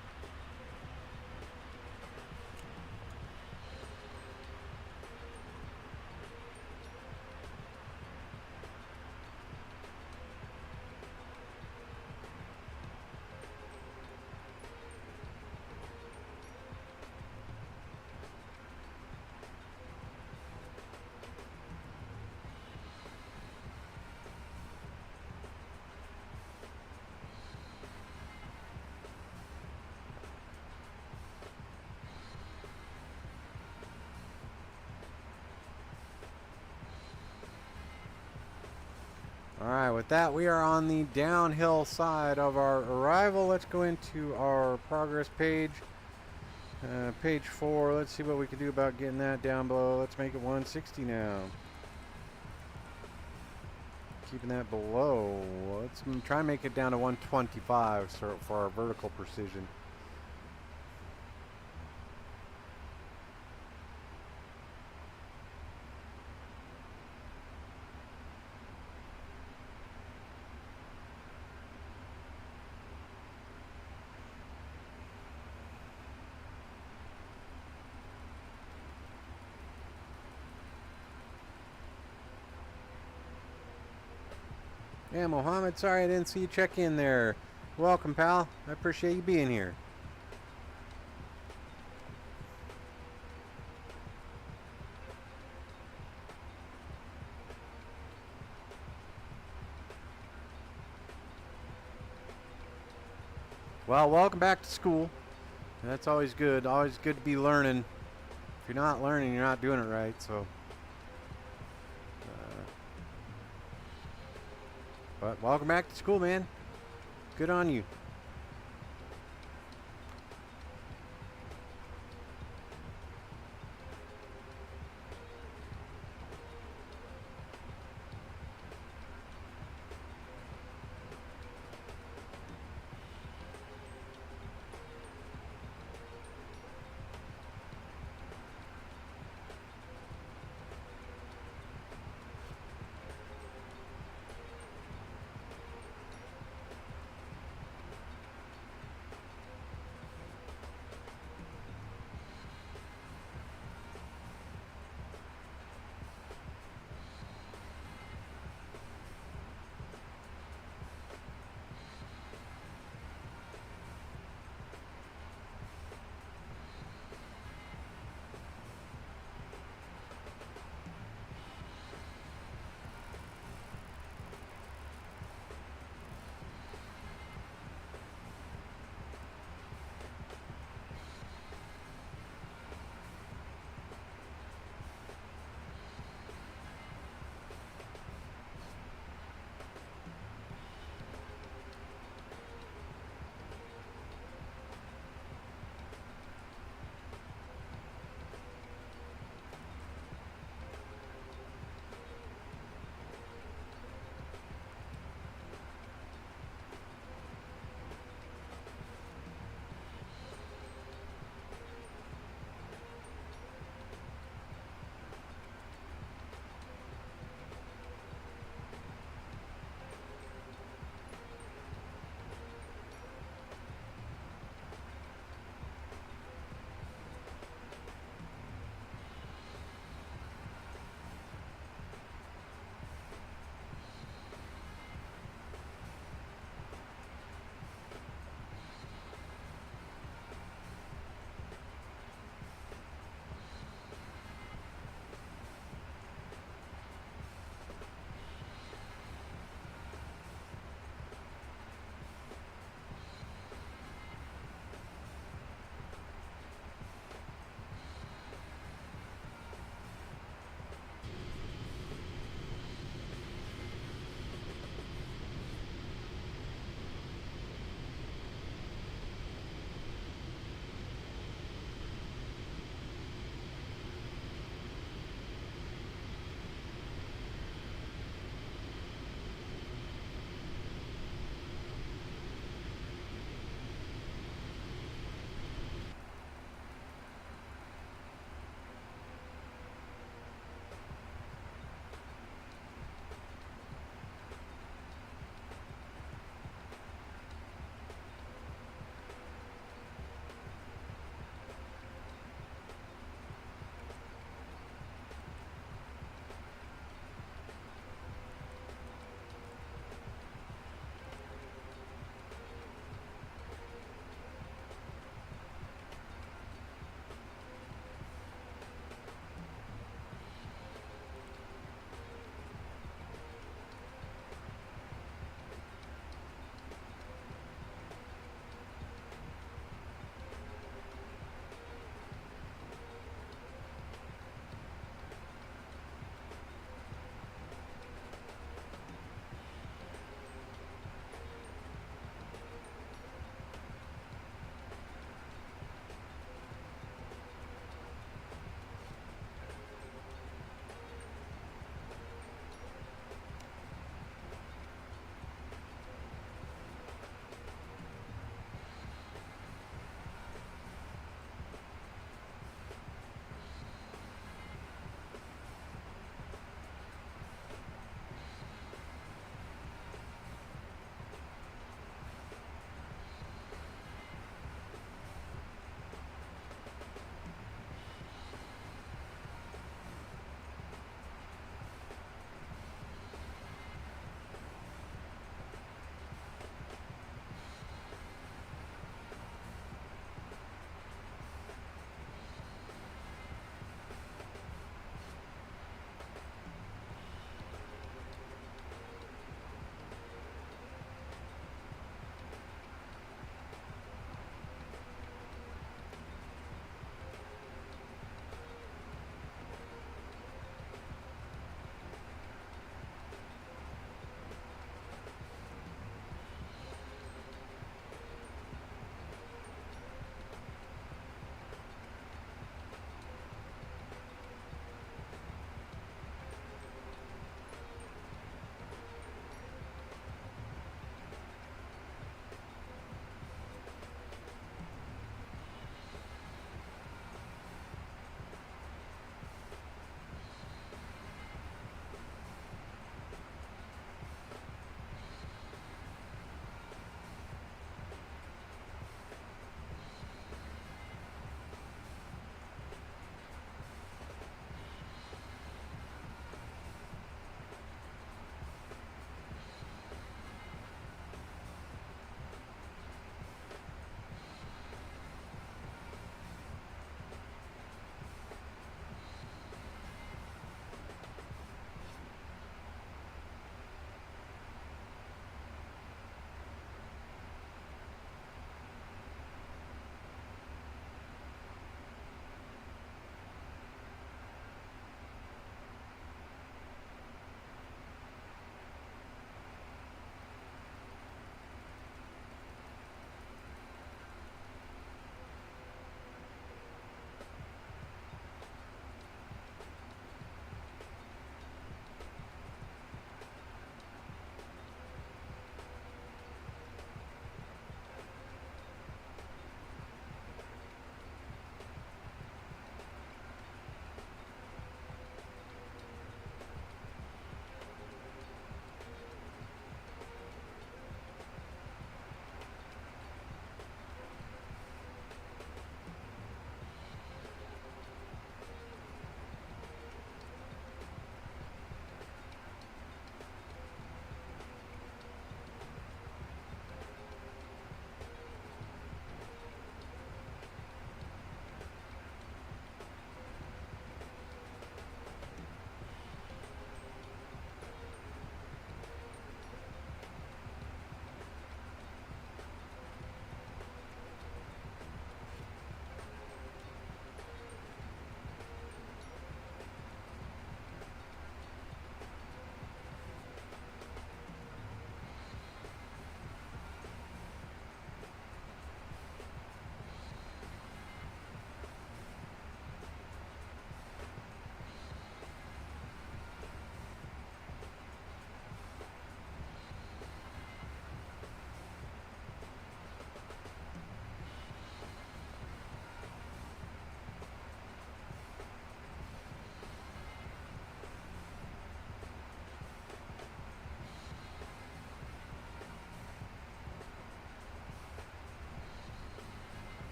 Alright, with that, we are on the downhill side of our arrival. Let's go into our progress page. Page 4. Let's see what we can do about getting that down below. Let's make it 160 now. Keeping that below. Let's try and make it down to 125 for our vertical precision. Yeah, Mohammed, sorry I didn't see you check in there. Welcome, pal. I appreciate you being here. Well, welcome back to school. That's always good. Always good to be learning. If you're not learning, you're not doing it right, so. But welcome back to school, man. Good on you.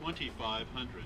2500.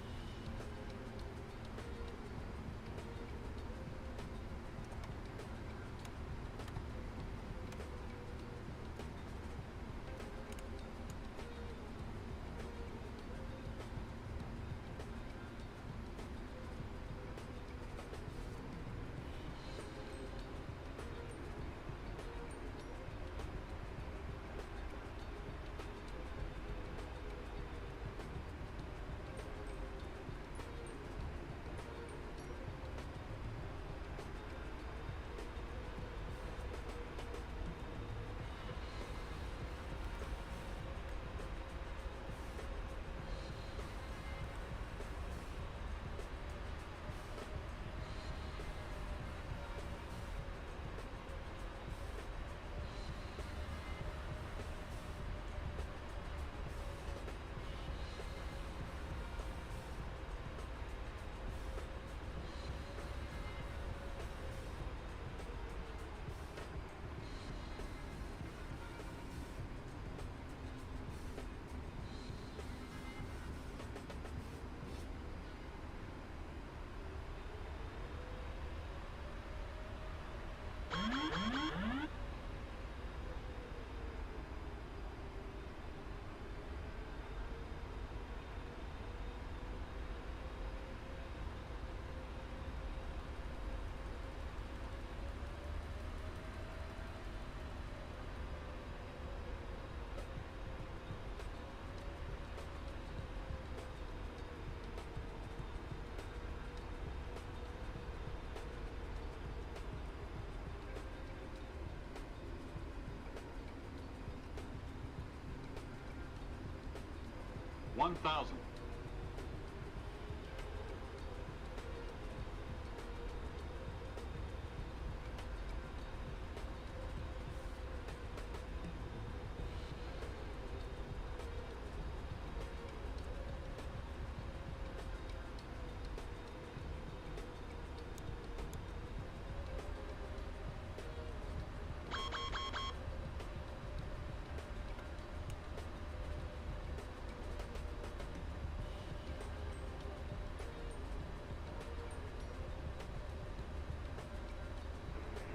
$1,000.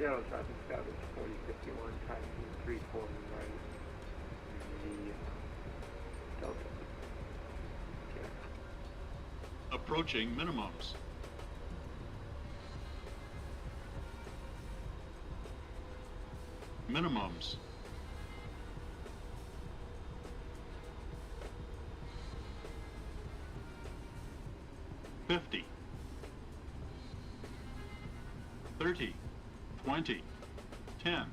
Seattle traffic scout is 4051, time 340 right. The Delta. Okay. Approaching minimums. Minimums. $50. 30. 20, 10.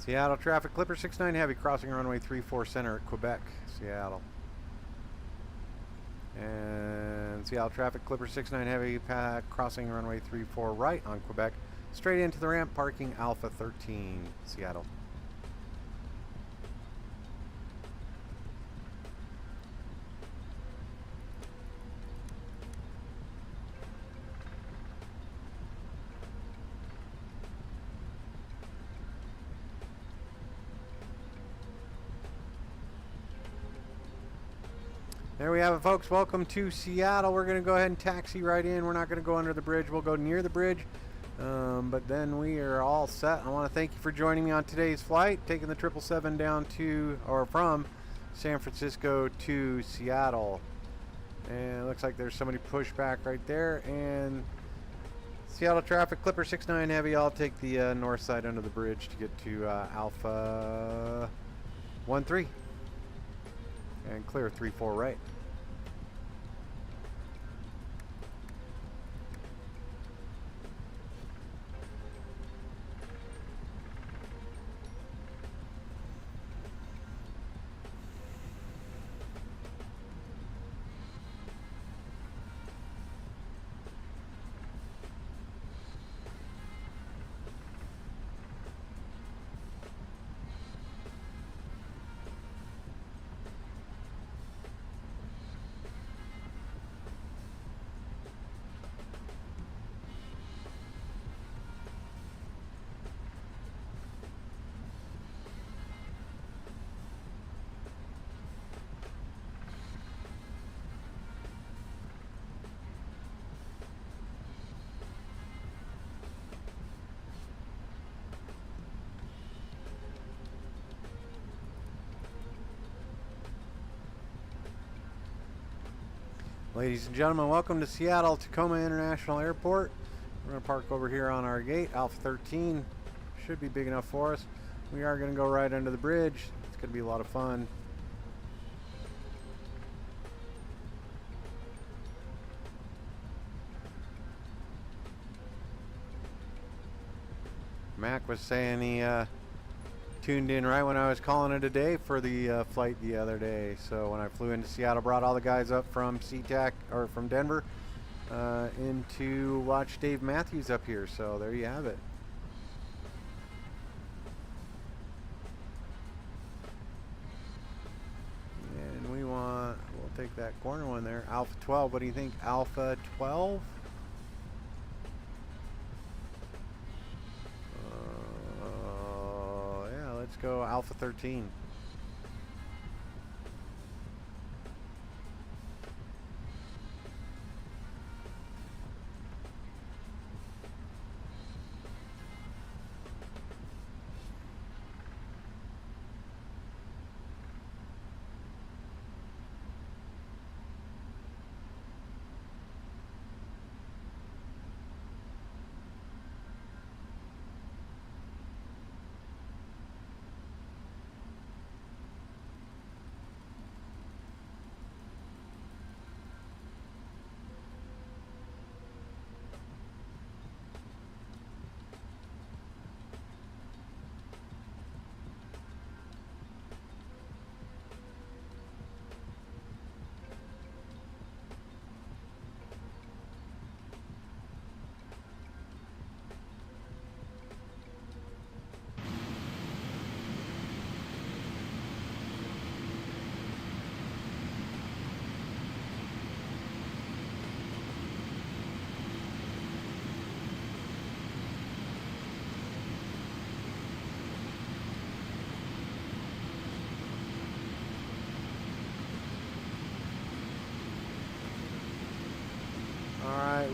Seattle traffic, Clipper 69 Heavy crossing runway 34 center at Quebec, Seattle. And Seattle traffic, Clipper 69 Heavy crossing runway 34 right on Quebec, straight into the ramp, parking Alpha 13, Seattle. There we have it, folks. Welcome to Seattle. We're going to go ahead and taxi right in. We're not going to go under the bridge. We'll go near the bridge. But then we are all set. I want to thank you for joining me on today's flight, taking the 777 down to, or from San Francisco to Seattle. And it looks like there's somebody pushed back right there. And Seattle traffic, Clipper 69 Heavy. I'll take the north side under the bridge to get to Alpha 13. And clear 34 right. Ladies and gentlemen, welcome to Seattle Tacoma International Airport. We're going to park over here on our gate. Alpha 13 should be big enough for us. We are going to go right under the bridge. It's going to be a lot of fun. Mac was saying he tuned in right when I was calling it a day for the flight the other day. So when I flew into Seattle, brought all the guys up from SeaTac or from Denver in to watch Dave Matthews up here. So there you have it. And we'll take that corner one there. Alpha 12. What do you think? Alpha 12? Let's go Alpha 13.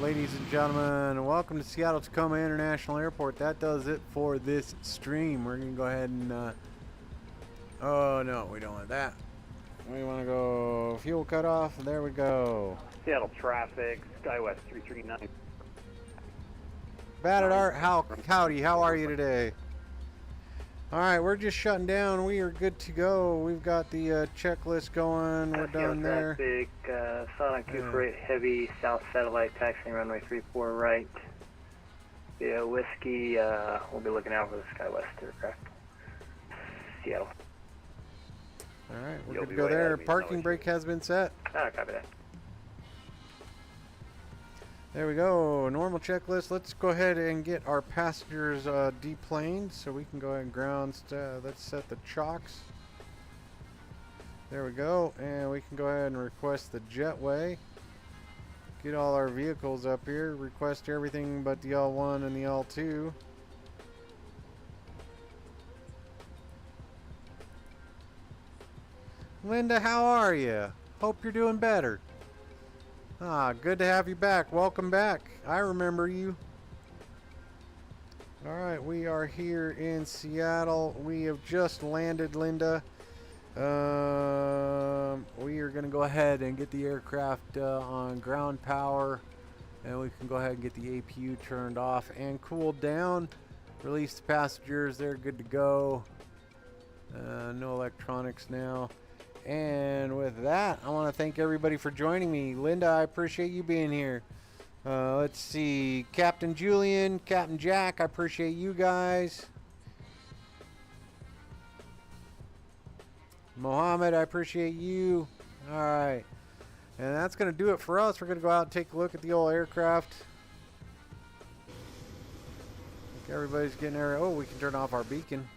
Ladies and gentlemen, welcome to Seattle Tacoma International Airport. That does it for this stream. We're going to go ahead and oh no, we don't want that. We want to go fuel cutoff. There we go. Seattle traffic, SkyWest 339. Bad at Art, howdy, how are you today? Alright, we're just shutting down. We are good to go. We've got the checklist going. We're done there. Traffic, Sonic 28 Heavy, South Satellite, taxiing runway 34 right. Yeah, Whiskey, we'll be looking out for the SkyWest aircraft. Seattle. All right, we're You'll good to be go right ahead there. of me, Parking no brake issue. has been set. Ah, copy that. There we go. Normal checklist. Let's go ahead and get our passengers deplaned so we can go ahead and ground. Let's set the chocks. There we go. And we can go ahead and request the jetway. Get all our vehicles up here. Request everything but the L1 and the L2. Linda, how are you? Hope you're doing better. Ah, good to have you back. Welcome back. I remember you. Alright, we are here in Seattle. We have just landed, Linda. We are going to go ahead and get the aircraft on ground power. And we can go ahead and get the APU turned off and cooled down. Release the passengers. They're good to go. No electronics now. And with that, I want to thank everybody for joining me. Linda, I appreciate you being here. Let's see. Captain Julian, Captain Jack, I appreciate you guys. Mohammed, I appreciate you. All right. And that's going to do it for us. We're going to go out and take a look at the old aircraft. I think everybody's getting there. Oh, we can turn off our beacon.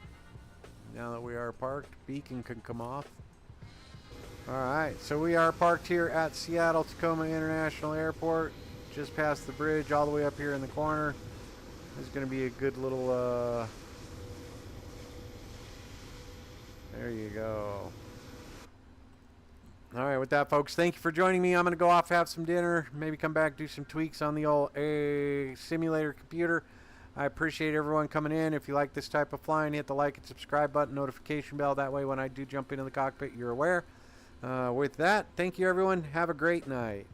Now that we are parked, beacon can come off. Alright, so we are parked here at Seattle Tacoma International Airport, just past the bridge, all the way up here in the corner. There's going to be a good little, there you go. Alright, with that, folks, thank you for joining me. I'm going to go off, have some dinner, maybe come back, do some tweaks on the old simulator computer. I appreciate everyone coming in. If you like this type of flying, hit the like and subscribe button, notification bell. That way when I do jump into the cockpit, you're aware. With that, thank you, everyone. Have a great night.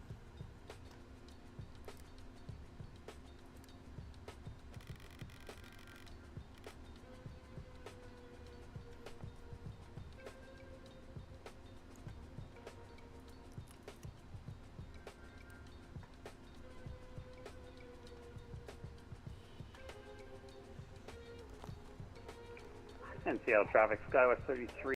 And Seattle traffic, Skywest 33.